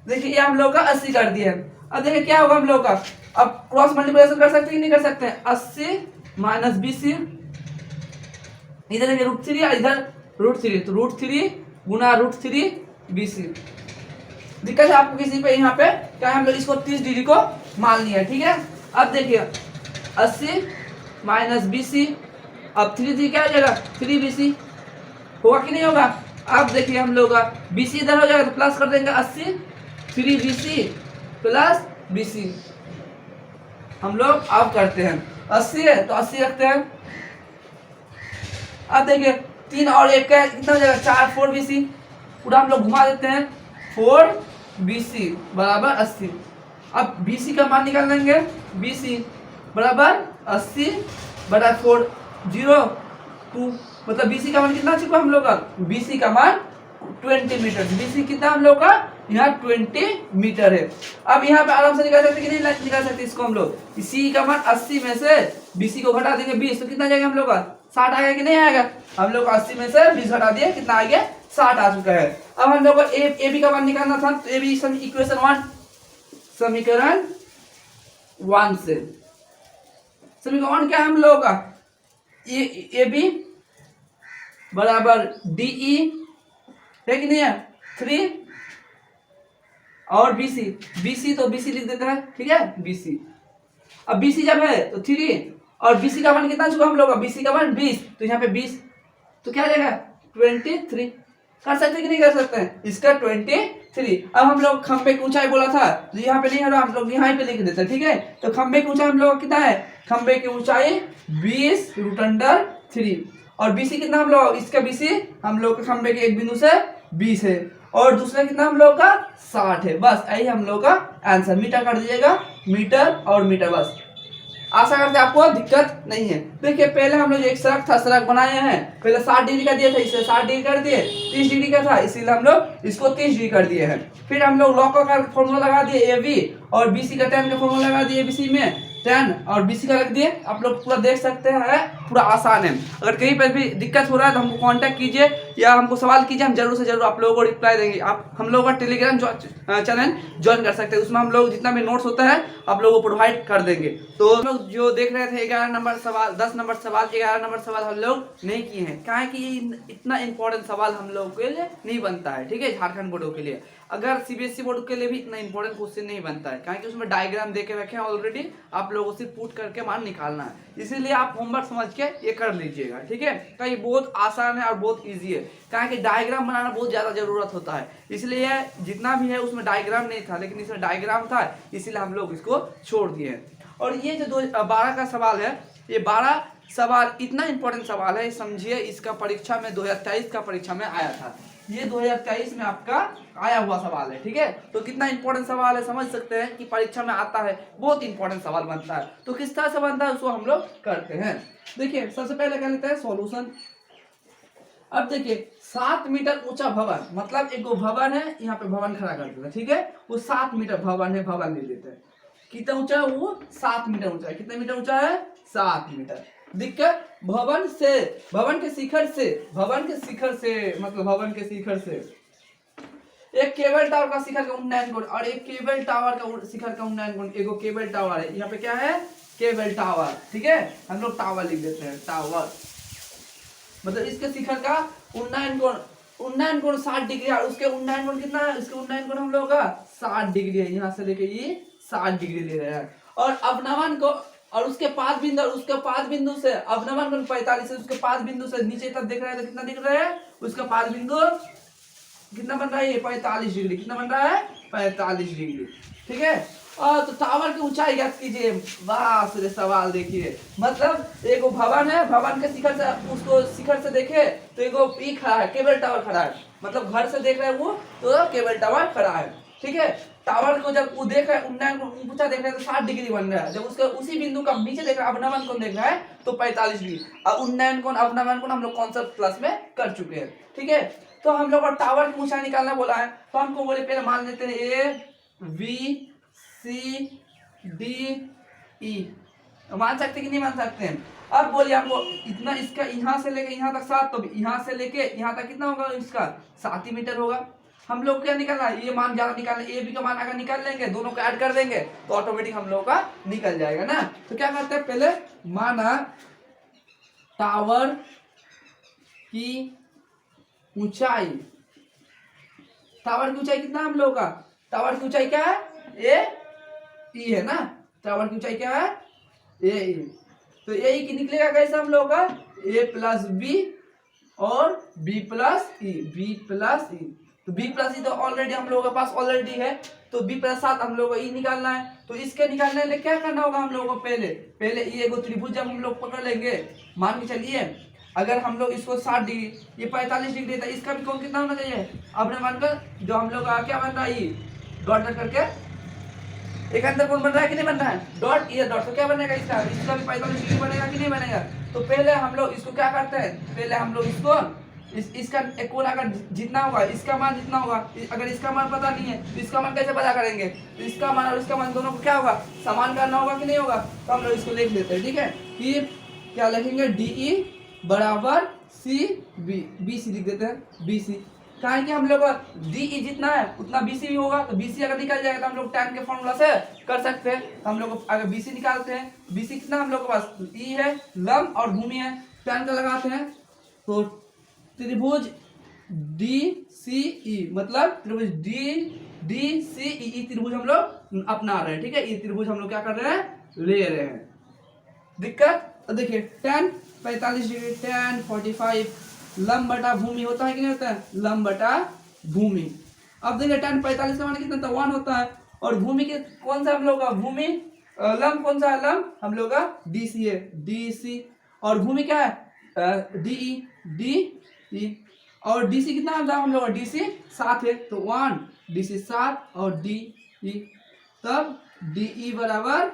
देखिए ये हम लोग का 80 कर दिया है। अब देखिए क्या होगा हम लोग का, अब क्रॉस मल्टीप्लिकेशन कर सकते हैं कि नहीं कर सकते हैं, 80 माइनस BC, इधर देखिए √3 और इधर √3 तो √3 गुना √3 BC। दिक्कत है आपको किसी पे, यहाँ पे क्या हम लोग इसको 30 डिग्री को मान लिया है, ठीक है। अब देखिए 80 माइनस BC, अब 3 क्या हो जाएगा 3 BC, होगा कि नहीं होगा। अब देखिए हम लोग का BC इधर हो जाएगा तो प्लस कर देंगे 80 3 BC प्लस BC। हम लोग अब करते हैं 80 है तो 80 रखते हैं। अब देखिए 3 और 1 का कितना हो जाएगा 4 4 BC, पूरा हम लोग घुमा देते हैं 4 BC बराबर 80। अब BC का मान निकाल लेंगे, BC बराबर 80 बटा 4 0 2, मतलब BC का मान कितना चुका हम लोग का, BC का मान 20 मीटर, BC कितना हम लोग का यहाँ 20 मीटर है। अब यहाँ पे आराम से निकाल सकते कि नहीं निकाल सकते इसको हम लोग, C का मान 80 में से BC को घटा देंगे 20 तो कितना जाएगा हम लोग का 60 आएगा कि नहीं आएगा। हम लोग 80 में से 20 घटा दिए, कितना आ गया 60 आ चुका है। अब हम लोग को AB का मान निकालना था तो AB इक्वेशन 1 समीकरण 1 से, समीकरण 1 क्या है हम लोग का, AB बराबर DE है कि नहीं है 3 और BC तो BC लिख देते हैं, ठीक है BC। अब BC जब है तो 3 और BC का मान कितना चुका हम लोग का, BC का मान 20 तो यहाँ पे 20 तो क्या आ जाएगा 23। कर सकते कि नहीं कर सकते हैं? इसका 23। अब हम लोग खंबे की ऊंचाई बोला था, तो यहाँ पे नहीं है, हम लोग यहाँ पे लिख देते हैं, ठीक है। तो खंबे की ऊंचाई हम लोग कितना है? खंबे की ऊंचाई 20√3 और बीसी कितना हम लोग, इसका बीसी हम लोग के खंबे के एक बिंदु से 20 है और दूसरा कितना हम लोग का 60 है। बस यही हम लोग का आंसर। मीटर कर दीजिएगा, मीटर और मीटर, बस। आशा करते हैं आपको दिक्कत नहीं है। देखिए पहले हम लोग एक सड़क था, सड़क बनाए हैं, पहले 60 डिग्री का दिया था, इसे 60 डिग्री कर दिए, 30 डिग्री का था इसीलिए हम लोग इसको 30 डिग्री कर दिए हैं। फिर हम लोग लॉक का फॉर्मूला लगा दिए ए बी और बीसी का tan का फॉर्मूला लगा दिए बीसी में tan और बीसी का रख दिए। आप लोग पूरा देख सकते हैं, पूरा आसान है। अगर कहीं पर भी दिक्कत हो रहा है तो हमको कांटेक्ट कीजिए या हमको सवाल कीजिए, हम जरूर से जरूर आप लोगों को रिप्लाई देंगे। आप हम लोगों का टेलीग्राम चैनल ज्वाइन कर सकते हैं, उसमें हम लोग जितना भी नोट्स होता है आप लोगों को प्रोवाइड कर देंगे। तो हम लोग जो देख रहे थे 11 नंबर सवाल, 10 नंबर सवाल, 11 नंबर सवाल हम लोग नहीं किए हैं। क्या है कि इतना इंपॉर्टेंट सवाल हम लोग के लिए नहीं बनता है, ठीक है। झारखंड बोर्डों के लिए, अगर सीबीएसई बोर्ड के लिए भी इतना इंपॉर्टेंट क्वेश्चन नहीं बनता है, क्योंकि उसमें डायग्राम दे के रखे हैं ऑलरेडी, आप लोगों से पुट करके मान निकालना है। इसीलिए आप होमवर्क समझ के ये कर लीजिएगा, ठीक है। तो ये बहुत आसान है और बहुत इजी है, क्योंकि डायग्राम बनाना बहुत ज़्यादा जरूरत होता है। इसलिए जितना भी है उसमें डायग्राम नहीं था, लेकिन इसमें डायग्राम था, इसीलिए हम लोग इसको छोड़ दिए। और ये जो 12 का सवाल है, ये 12 सवाल इतना इंपॉर्टेंट सवाल है, समझिए। इसका परीक्षा में 2023 का परीक्षा में आया था, ये 2023 में आपका आया हुआ सवाल है, ठीक है। तो कितना इंपॉर्टेंट सवाल है समझ सकते हैं कि परीक्षा में आता है, बहुत इंपॉर्टेंट सवाल बनता है। तो किस तरह से बनता है उसको हम लोग करते हैं। देखिए सबसे पहले कर लेते हैं सॉल्यूशन। अब देखिए 7 मीटर ऊंचा भवन, मतलब एक भवन है, यहाँ पे भवन खड़ा कर देते हैं, ठीक है। वो 7 मीटर भवन है, भवन ले लेते हैं। कितना ऊंचा है वो? 7 मीटर ऊंचा है। कितने मीटर ऊंचा है? 7 मीटर। दिक्कत भवन से, भवन के शिखर से, भवन के शिखर से मतलब भवन के शिखर से एक केबल टावर का शिखर का उन्नयन गुण और एक केबल टावर का शिखर का उन्नयन गुण। एक केबल टावर है, यहाँ पे क्या है? केबल टावर, ठीक है। हम लोग टावर लिख देते हैं, टावर। मतलब इसके शिखर का उन्नयन गुण 60 डिग्री और उसके उन्नयन गुण कितना है? इसके उन्नयन गुण हम लोग का 60 डिग्री है। यहाँ से लेके ये 60 डिग्री ले रहे हैं और अवनमन को और उसके पाद बिंदु, उसके पाद बिंदु से अवनमन गुण 45 है। उसके पाद बिंदु से नीचे तक देख रहे हैं तो कितना दिख रहा है? उसका पाद बिंदु कितना बन रहा है? 45 डिग्री। कितना बन रहा है? 45 डिग्री, ठीक है। और तो टावर की ऊंचाई ज्ञात कीजिए। वाह रे सवाल देखिए, मतलब एक भवन है, भवन के शिखर से, उसको शिखर से देखे तो एक खड़ा है, केबल टावर खड़ा है। मतलब घर से देख रहे हैं वो तो केबल टावर खड़ा है, ठीक है। टावर को जब वो देख रहे हैं, उन्नयन को ऊंचा देख रहे हैं तो 60 डिग्री बन रहा है। जब उसके उसी बिंदु का नीचे देख रहा है, अवनमन कोण देख रहा है तो 45 डिग्री। और उन्नयन कोण, अवनमन कोण हम लोग कॉन्सेप्ट क्लास में कर चुके हैं, ठीक है। तो हम लोग टावर की ऊंचाई निकालना बोला है, तो हमको बोले पहले मान लेते हैं A B C D E. मान सकते कि नहीं मान सकते हैं? अब बोलिए हमको इतना, इसका यहाँ से लेके यहाँ तक 7, तो यहाँ से लेके यहाँ तक कितना होगा? इसका 7 ही मीटर होगा। हम लोग क्या निकालना है? ये मान ज्यादा निकालना, ए बी का मान अगर निकाल लेंगे, दोनों को ऐड कर देंगे तो ऑटोमेटिक हम लोग का निकल जाएगा ना। तो क्या करते हैं, पहले माना टावर की ऊंचाई, टावर की ऊंचाई कितना हम लोग का? टावर की ऊंचाई क्या है? ए ई है ना। टावर की ऊंचाई क्या है? ए ई। तो ए ई की निकलेगा कैसे हम लोग का? ए प्लस बी और बी प्लस ई, बी प्लस ई। तो बी प्लस ई तो ऑलरेडी हम लोगों के पास ऑलरेडी है, तो बी प्लस 7 हम लोग को ई निकालना है। तो इसके निकालने के लिए क्या करना होगा हम लोगों को? पहले ये एगो त्रिभुज जब हम लोग पकड़ लेंगे, मान के चलिए अगर हम लोग इसको 60 डिग्री, ये 45 डिग्री था, इसका भी कोण कितना होना चाहिए? अपने मानकर जो हम लोग का क्या बन रहा है, डॉट करके एक अंदर कोण बन रहा है कि नहीं बन रहा है? डॉट, ये डॉट तो क्या बनेगा? इसका भी 45 डिग्री बनेगा कि नहीं बनेगा? तो पहले हम लोग इसको क्या करते हैं, पहले हम लोग इसको इसका कोण अगर जितना होगा, इसका मान जितना होगा, अगर इसका मान पता नहीं है तो इसका मान कैसे पता करेंगे? तो इसका मान और इसका मान दोनों को क्या होगा? समान करना होगा कि नहीं होगा? तो हम लोग इसको लिख लेते हैं, ठीक है। कि क्या लिखेंगे? डी ई बराबर सी बी, बी सी लिख देते हैं, बी सी। कहा कि हम लोग डी ई जितना है उतना बी सी भी होगा, तो बी सी अगर निकल जाएगा तो हम लोग tan के फॉर्मूला से कर सकते हैं। तो हम लोग अगर बी सी निकालते हैं, बी सी कितना हम लोग के पास? ई है, लंब और भूमि है, tan का लगाते हैं तो त्रिभुज डी सी ई, मतलब त्रिभुज डी सी ई त्रिभुज हम लोग अपना रहे हैं, ठीक है। ये त्रिभुज हम लोग क्या कर रहे हैं? ले रहे हैं। दिक्कत? तो देखिए tan 45 डिग्री, tan 45 लंब बटा भूमि होता है कि नहीं होता है, लंब बटा भूमि। अब देखिए tan 45 का मान कितना था, 1 होता है। और भूमि के कौन सा हम लोग का भूमि लंब कौन सा है, लंब हम लोग का डीसी है, डीसी। और भूमि क्या है, डीई, डीई। और डीसी कितना था हम लोग का, डीसी 7 है, तो 1 डीसी 7 और डीई, तब डीई बराबर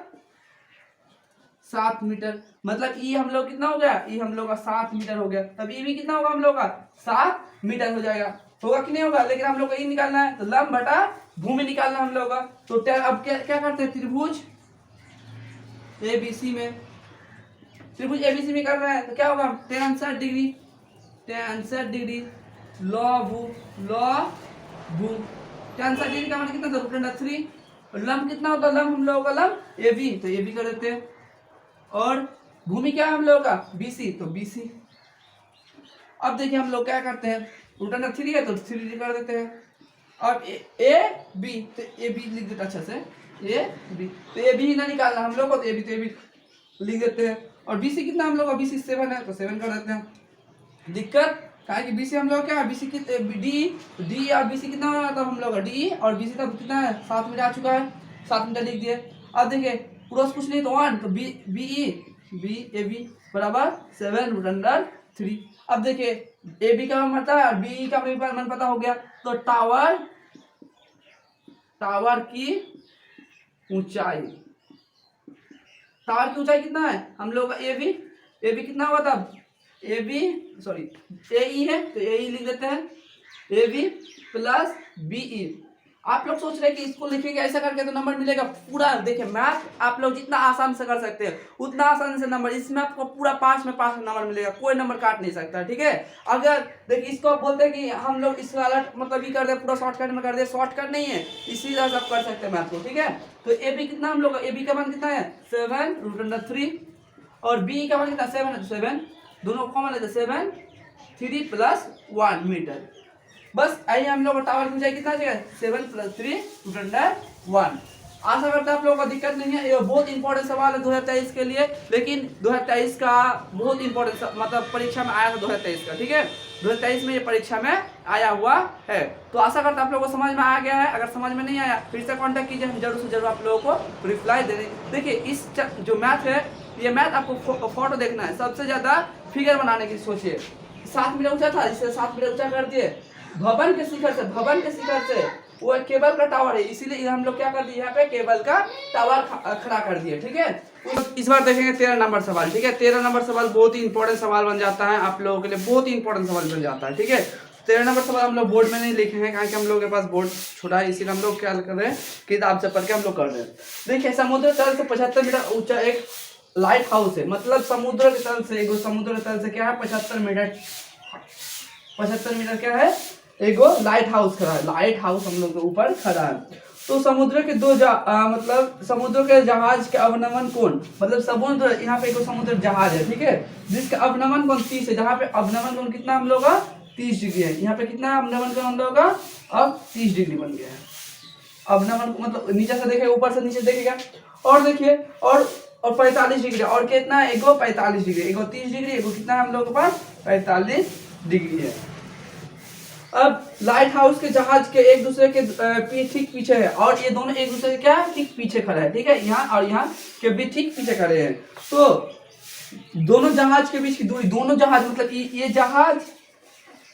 7 मीटर। मतलब ई हम लोग कितना हो गया, ई हम लोग का 7 मीटर हो गया। तब ई भी कितना होगा हम लोग का, 7 मीटर हो जाएगा। होगा कि नहीं होगा, लेकिन हम लोग को ई निकालना है, तो लंब बटा भूमि निकालना हम लोग का। तो अब क्या करते हैं, त्रिभुज एबीसी में, त्रिभुज एबीसी में कर रहे हैं, तो क्या होगा, tan 60 degree, tan 60 degree law भू। tan 60 डिग्री का मतलब कितना था, √3। और लंब कितना होता है, लंब हम लोगों का लंब एबी, तो एबी कर देते हैं। और भूमि क्या है हम लोगों का, बीसी, तो बीसी। अब देखिए हम लोग क्या करते हैं, √3 है तो 3 कर देते हैं। अब ए बी, तो ए बी लिख देते अच्छा से, ए बी, तो ए बी ना निकालना हम लोग को, तो ए बी, तो ए बी लिख देते हैं। और बीसी कितना हम लोग का, बीसी 7 है, तो 7 कर देते हैं। दिक्कत कहा कि बीसी हम लोग क्या है, बीसी डी और बीसी कितना हो रहा था हम लोग का, डी और बीसी का कितना है, 7 मीटर आ चुका है, 7 मीटर लिख दिए। अब देखिए पूरा कुछ नहीं तो 1, तो बी ए बी बराबर 7√3। अब देखिए ए बी का मान पता है, बी का मान पता हो गया, तो टावर की ऊंचाई, टावर की ऊंचाई कितना है हम लोग का, ए बी कितना हुआ था, ए बी सॉरी ए ई है, तो ए ई लिख देते हैं, A B plus B E. आप लोग सोच रहे हैं कि इसको लिखेंगे ऐसा करके तो नंबर मिलेगा, पूरा देखिए मैथ आप लोग जितना आसान से कर सकते हैं उतना आसान से नंबर, इसमें आपको पूरा 5 में 5 नंबर मिलेगा, कोई नंबर काट नहीं सकता, ठीक है। अगर देखिए इसको आप बोलते हैं कि हम लोग इस वाला मतलब ये कर दे, पूरा शॉर्टकट में कर दे, शॉर्टकट नहीं है, इसी तरह से आप कर सकते हैं मैथ को, ठीक है। तो ए बी कितना हम लोग का, ए बी का मान कितना है, 7√3। और बी का मान कितना, 7 है, तो 7 दोनों कॉमन है, तो 7 3 + 1 मीटर। बस आइए हम लोग टावर की ऊंचाई कितना चाहिए, 7 + 3 √1। आशा करता है आप लोगों को दिक्कत नहीं है। ये बहुत इंपॉर्टेंट सवाल है 2023 के लिए, लेकिन 2023 का बहुत इंपॉर्टेंट मतलब परीक्षा में आया था 2023 का, ठीक है। 2023 में ये परीक्षा में आया हुआ है। तो आशा करता है आप लोगों को समझ में आ गया है। अगर समझ में नहीं आया फिर से कांटेक्ट कीजिए, हम जरूर से जरूर आप लोगों को रिप्लाई दे देंगे। देखिए इस जो मैथ है, ये मैथ आपको फोटो देखना है, सबसे ज्यादा फिगर बनाने की सोचिए। 7 मीटर ऊंचा था, इसे 7 मीटर ऊंचा कर दिए। भवन के शिखर से वो केबल का टावर है, इसीलिए हम लोग क्या कर दिए, यहाँ पे केबल का टावर खड़ा कर दिए, ठीक है। इस बार देखेंगे 13 नंबर सवाल, ठीक है। 13 नंबर सवाल बहुत ही इंपॉर्टेंट सवाल बन जाता है आप लोगों के लिए, बहुत ही इंपॉर्टेंट सवाल बन जाता है, ठीक है। 13 नंबर सवाल हम लोग बोर्ड में नहीं लिखे हैं, क्योंकि हम लोग के पास बोर्ड छोटा है, इसीलिए हम लोग क्या कर रहे हैं, किताब से पढ़ के हम लोग कर रहे हैं। देखिए समुद्र तल से 75 मीटर ऊंचा एक लाइट हाउस है, मतलब समुद्र के तल से क्या है, 75 मीटर क्या है, एगो लाइट हाउस खड़ा है, लाइट हाउस हम लोग के ऊपर खड़ा है। तो समुद्र के मतलब समुद्र के जहाज के अवनमन कोण, मतलब समुद्र यहाँ पे एक समुद्र जहाज है, ठीक है, जिसका अवनमन कोण 30 है, जहाँ पे अवनमन कोण कितना हम लोग का 30 डिग्री है। यहाँ पे कितना है अवनमन कोण हम लोग का, अब 30 डिग्री बन गया है। अवनमन मतलब नीचे से देखे, ऊपर से नीचे देखेगा। और देखिए और 45 डिग्री, और कितना है, एगो 45 डिग्री, एगो 30 डिग्री, एगो कितना है हम लोग के पास 45 डिग्री है। अब लाइट हाउस के जहाज के एक दूसरे के ठीक पीछे है, और ये दोनों एक दूसरे के क्या ठीक पीछे खड़े हैं, ठीक है, यहाँ और यहाँ के भी ठीक पीछे खड़े हैं। तो दोनों जहाज के बीच की दूरी, दोनों जहाज मतलब ये जहाज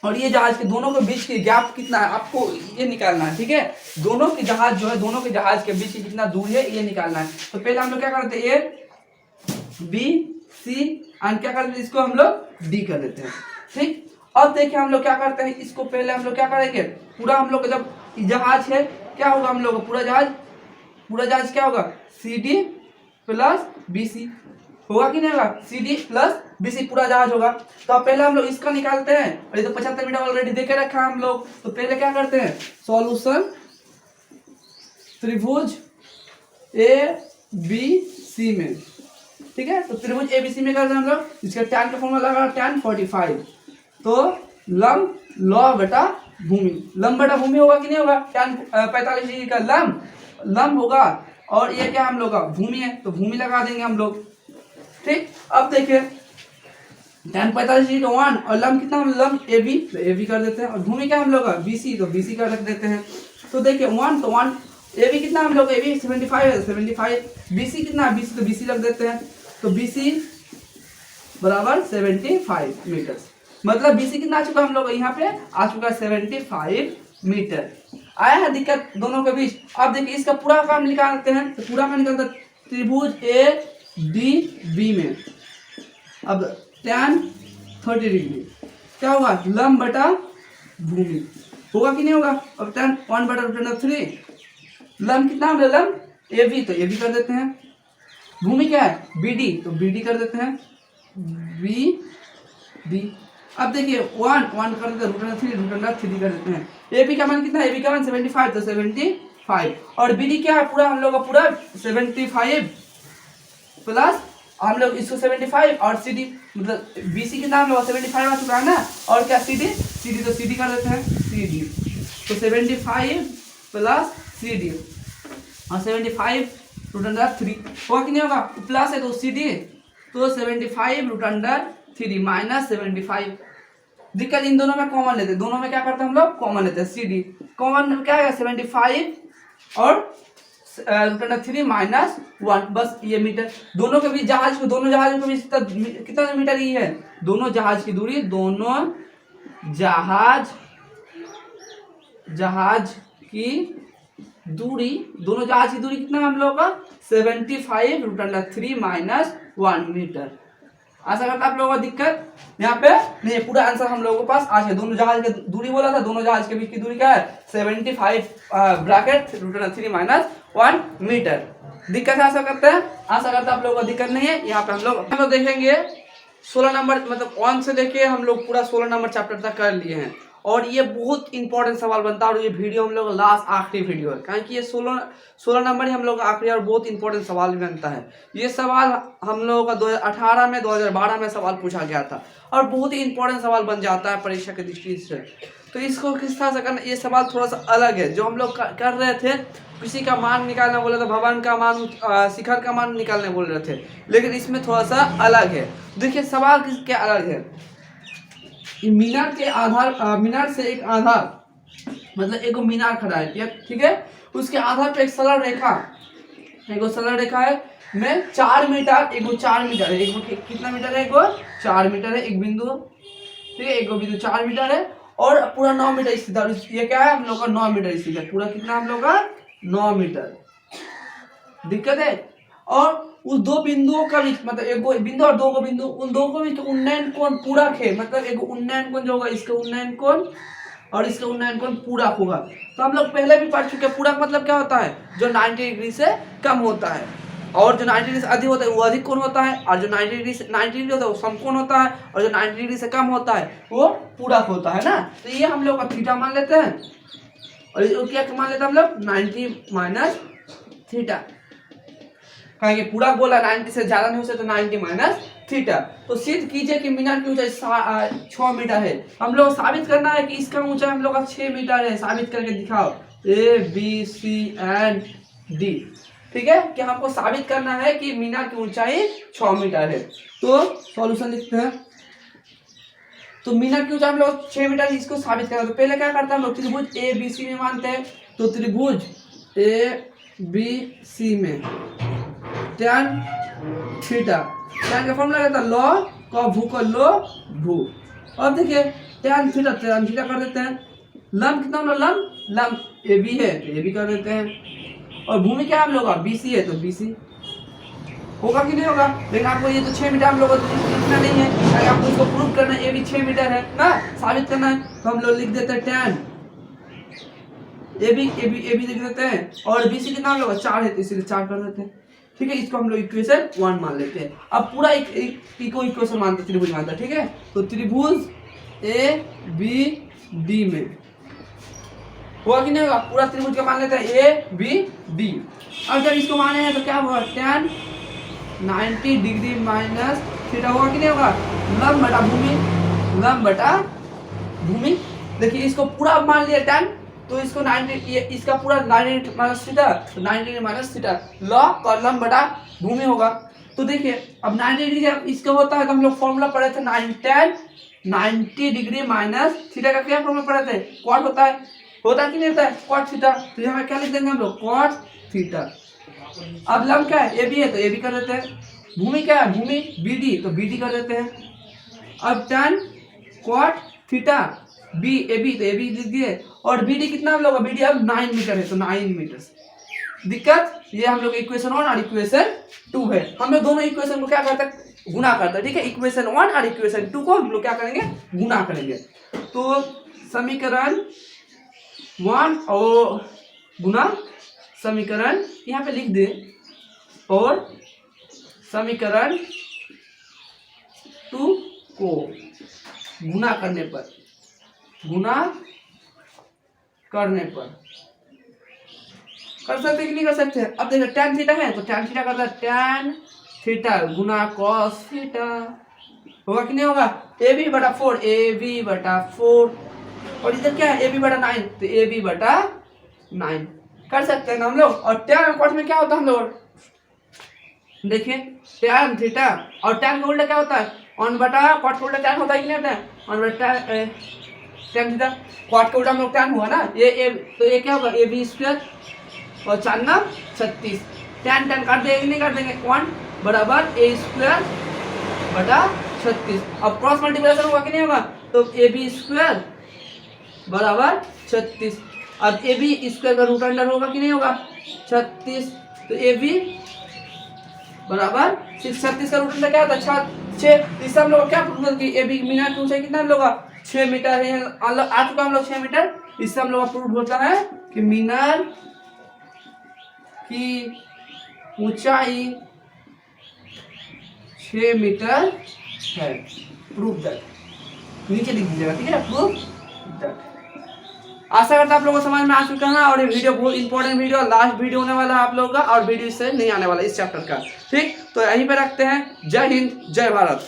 और ये जहाज के दोनों के बीच की गैप कितना है, आपको ये निकालना है, ठीक है। दोनों के जहाज जो है, दोनों के जहाज के बीच की कितना दूरी है, ये निकालना है। तो पहले हम लोग क्या करते हैं, ए बी सी एंड क्या करते हैं, इसको हम लोग डी कर देते हैं, ठीक। अब देखिए हम लोग क्या करते हैं, इसको पहले हम लोग क्या करेंगे, पूरा हम लोग जब जहाज है क्या होगा, हम लोग पूरा जहाज क्या होगा, C D plus B C होगा कि नहीं होगा, C D plus B C पूरा जहाज होगा। तो अब पहले हम लोग इसका निकालते हैं, और ये तो 75 मीटर ऑलरेडी देके रखा है हम लोग। तो पहले क्या करते हैं, सॉल्यूशन त्रिभुज ए बी सी में, ठीक है। तो त्रिभुज ए बी सी में करते हैं हम लोग, इसका tan का फॉर्मूला लगा tan 45। तो लंब लॉ बटा भूमि, लंब बटा भूमि होगा कि नहीं होगा, tan 45 डिग्री का लंब होगा, और ये क्या हम लोग का भूमि है, तो भूमि लगा देंगे हम लोग, ठीक। अब देखिए tan 45 डिग्री 1 और लंब कितना, हम लंब ए बी, तो ए बी कर देते हैं। और भूमि क्या हम लोग का बी सी, तो बी सी का रख देते हैं। तो देखिए 1 तो 1 ए बी कितना हम लोग ए बी 75 है, 75 बी सी कितना बी सी, तो बी सी रख देते हैं। तो बी सी बराबर 75 मीटर, मतलब बी सी कितना आ चुका हम लोग यहाँ पे आ चुका है 75 मीटर। आया है दिक्कत दोनों के बीच। अब देखिए इसका पूरा काम निकालते हैं, तो पूरा काम निकालते हैं त्रिभुज ए डी बी में। अब tan 30 डिग्री क्या होगा, लंब बटा भूमि होगा कि नहीं होगा। अब tan 1 बटा √3, लंब कितना है लंब ए बी, तो ए बी कर देते हैं। भूमि क्या है बी डी, तो बी डी कर देते हैं बी डी। अब देखिए 1 1 कर देते हैं √3 कर देते हैं। ए बी का मान कितना है, ए बी का मान 75, तो 75 और बी डी क्या है पूरा हम लोग का पूरा 75 प्लस हम लोग इसको 75 और सी डी मतलब बी सी कितना हम लोग 75 आ चुका है ना, और क्या सी डी तो सी डी कर देते हैं सी डी। तो 75 प्लस सी डी और 75 √3 होगा कि नहीं होगा, प्लस है तो सी डी, तो 75 √3 माइनस 75। दिक्कत इन दोनों में कॉमन लेते हैं, दोनों में क्या करते हैं हम लोग कॉमन लेते हैं। सी डी कॉमन क्या है 75 और √3 माइनस 1, बस ये मीटर। दोनों के बीच जहाज को, दोनों जहाजों के बीच कितना मीटर ही है, दोनों जहाज की दूरी, दोनों जहाज की दूरी, दोनों जहाज की दूरी कितना हम लोगों का 75 √3 माइनस 1 मीटर। आशा करता आप लोगों को दिक्कत यहाँ पे नहीं, पूरा आंसर हम लोगों के पास आज है। दोनों जहाज की दूरी बोला था, दोनों जहाज के बीच की दूरी क्या है 75 ब्रैकेट √3 माइनस 1 मीटर। दिक्कत है आशा करते हैं, आशा करते हैं आप लोगों को दिक्कत नहीं है। यहाँ पे हम लोग देखेंगे 16 नंबर मतलब 1 से लेके हम लोग पूरा 16 नंबर चैप्टर तक कर लिए हैं। और ये बहुत इंपॉर्टेंट सवाल बनता है और ये वीडियो हम लोग लास्ट आखिरी वीडियो है, क्योंकि ये 16 नंबर ही हम लोग आखिरी और बहुत इंपॉर्टेंट सवाल भी बनता है। ये सवाल हम लोगों का 2018 में 2012 में सवाल पूछा गया था और बहुत ही इंपॉर्टेंट सवाल बन जाता है परीक्षा की दृष्टि से। तो इसको किस तरह से करना, ये सवाल थोड़ा सा अलग है। जो हम लोग कर रहे थे, किसी का मान निकालना बोल रहे थे, भवन का मान, शिखर का मान निकालने बोल रहे थे, लेकिन इसमें थोड़ा सा अलग है। देखिए सवाल क्या अलग है, मीनार के आधार, मीनार से एक आधार मतलब एक मीनार खड़ा है, ठीक है, उसके आधार पे एक सरल रेखा, एक सरल रेखा है में 4 मीटर, एक 4 मीटर है, एक कितना मीटर है, एक 4 मीटर है, एक बिंदु, ठीक है, एक बिंदु 4 मीटर है और पूरा 9 मीटर स्थित है। ये क्या है हम लोग का 9 मीटर स्थित है, पूरा कितना हम लोग का 9 मीटर। दिक्कत है। और उस दो बिंदुओं का बीच मतलब एक बिंदु और 2 बिंदु, उन 2 को बीच उन्नयन कोण पूरा है, मतलब एक उन्नयन कोण जो होगा इसका उन्नयन कोण और इसका उन्नयन कोण पूरा होगा। तो हम लोग पहले भी पढ़ चुके हैं। पूरा मतलब क्या होता है, जो 90 डिग्री से कम होता है, और जो 90 डिग्री से अधिक होता है वो अधिक कोण होता है, और जो 90 डिग्री होता है वो समकोण होता है, और जो 90 डिग्री से कम होता है वो पूरक होता है ना। तो ये हम लोग का थीटा मान लेते हैं और क्या मान लेते हैं हम लोग 90 माइनस थीटा, कहेंगे पूरा बोला 90 से ज्यादा नहीं हो सकता, तो 90 माइनस थीटा। तो सिद्ध कीजिए कि मीनार की ऊंचाई 6 मीटर है। हम लोग साबित करना है कि इसका ऊंचाई हम लोग का 6 मीटर है। साबित करके दिखाओ A B C and D, ठीक है, कि हमको साबित करना है कि मीनार की ऊंचाई 6 मीटर है। तो सॉल्यूशन लिखते हैं। तो मीनार की ऊंचाई हम लोग 6 मीटर है, इसको साबित करना। तो पहले क्या करते हैं हम लोग त्रिभुज A B C में मानते हैं। तो त्रिभुज A B C में tan थीटा, tan का फॉर्मूला रहता है लॉ का भू का लो भू। अब देखिए tan थीटा कर देते हैं। लंब कितना होगा, लंब ए बी है तो ए बी कर देते हैं, और भूमि क्या हम लोग का बी सी है तो बी सी होगा कि नहीं होगा। लेकिन आपको ये तो 6 मीटर हम लोग को इतना नहीं है, अगर आपको इसको प्रूव करना है ए बी 6 मीटर है ना, साबित करना है, तो हम लोग लिख देते हैं tan ए बी लिख देते हैं, और बी सी कितना हम लोग 4 है तो इसीलिए 4 कर देते हैं, ठीक है। इसको हम लोग इक्वेशन 1 मान लेते हैं। अब पूरा इको इक्वेशन मानते हैं, त्रिभुज मानते हैं, ठीक है। तो त्रिभुज ए बी डी में हुआ कि नहीं होगा, पूरा त्रिभुज का मान लेते हैं ए बी डी। अब जब इसको माने हैं तो क्या होगा tan 90 डिग्री माइनस थीटा होगा कि नहीं होगा, लंब बटा भूमि। देखिए इसको पूरा मान लिया tan, तो इसको 90 ये इसका पूरा 90 माइनस थीटा, तो 90 माइनस थीटा लॉ और लंब बटा भूमि होगा। तो देखिए अब 90 डिग्री जब इसका होता है तो हम लोग फॉर्मूला पढ़े थे 90 डिग्री माइनस थीटा का क्या फॉर्मूला पढ़े थे, कॉट होता है कि नहीं होता है, कॉट थीटा। तो यहाँ पे क्या लिख देंगे हम लोग, कॉट थीटा। अब लंब क्या है, ए बी है तो ए बी कर देते हैं, भूमि क्या है, भूमि बी डी, तो बी डी कर देते हैं। अब tan cot theta B A B, तो ए बी लिख दिए, और बी डी कितना हम लोग, बी डी अब 9 मीटर है तो 9 मीटर। दिक्कत ये हम लोग इक्वेशन 1 और इक्वेशन 2 है, हम लोग दोनों इक्वेशन को क्या करते हैं, गुना करते हैं, ठीक है। इक्वेशन 1 और इक्वेशन 2 को हम लोग क्या करेंगे, गुना करेंगे। तो समीकरण 1 और गुना समीकरण यहाँ पे लिख दे, और समीकरण 2 को गुना करने पर कर सकते कि नहीं कर सकते। अब देखो tan थीटा है तो tan थीटा करता है tan थीटा गुना cos थीटा, होगा कि नहीं होगा, ए बी बटा 4 और इधर क्या है, ए बी बटा 9 तो ए बी बटा 9 कर सकते हैं ना हम लोग। और tan और cos में क्या होता है हम लोग, देखिए tan थीटा और tan का उल्टा क्या होता है, 1 बटा cot का उल्टा tan होता है कि नहीं होता है, 1 बटा tan थीटा, cot का उल्टा हम लोग tan हुआ ना, ये तो ये क्या होगा, ए बी स्क्वायर और 4 ना 36, tan काट देंगे नहीं काट देंगे, 1 बराबर ए स्क्वायर बटा 36। अब क्रॉस मल्टीप्लिकेशन होगा कि नहीं होगा, तो ए बी स्क्वायर बराबर 36। अब ए बी स्क्वायर का रूट अंडर होगा कि नहीं होगा 36, तो ए बी बराबर 36 का रूट अंडर क्या होता है 6। इससे हम लोग क्या प्रूव कि ए बी मीटर पूछे कितना हम लोग 6 मीटर है, आ चुका हम लोग 6 मीटर। इससे हम लोग का प्रूव होता है कि मीनार की ऊंचाई 6 मीटर है, प्रूफ दैट, नीचे लिख दीजिएगा, ठीक है, प्रूफ दैट। आशा करता आप लोगों को समझ में आ चुका है, और ये वीडियो बहुत इंपॉर्टेंट वीडियो, लास्ट वीडियो होने वाला है आप लोगों का, और वीडियो इससे नहीं आने वाला इस चैप्टर का, ठीक। तो यहीं पे रखते हैं, जय हिंद जय भारत।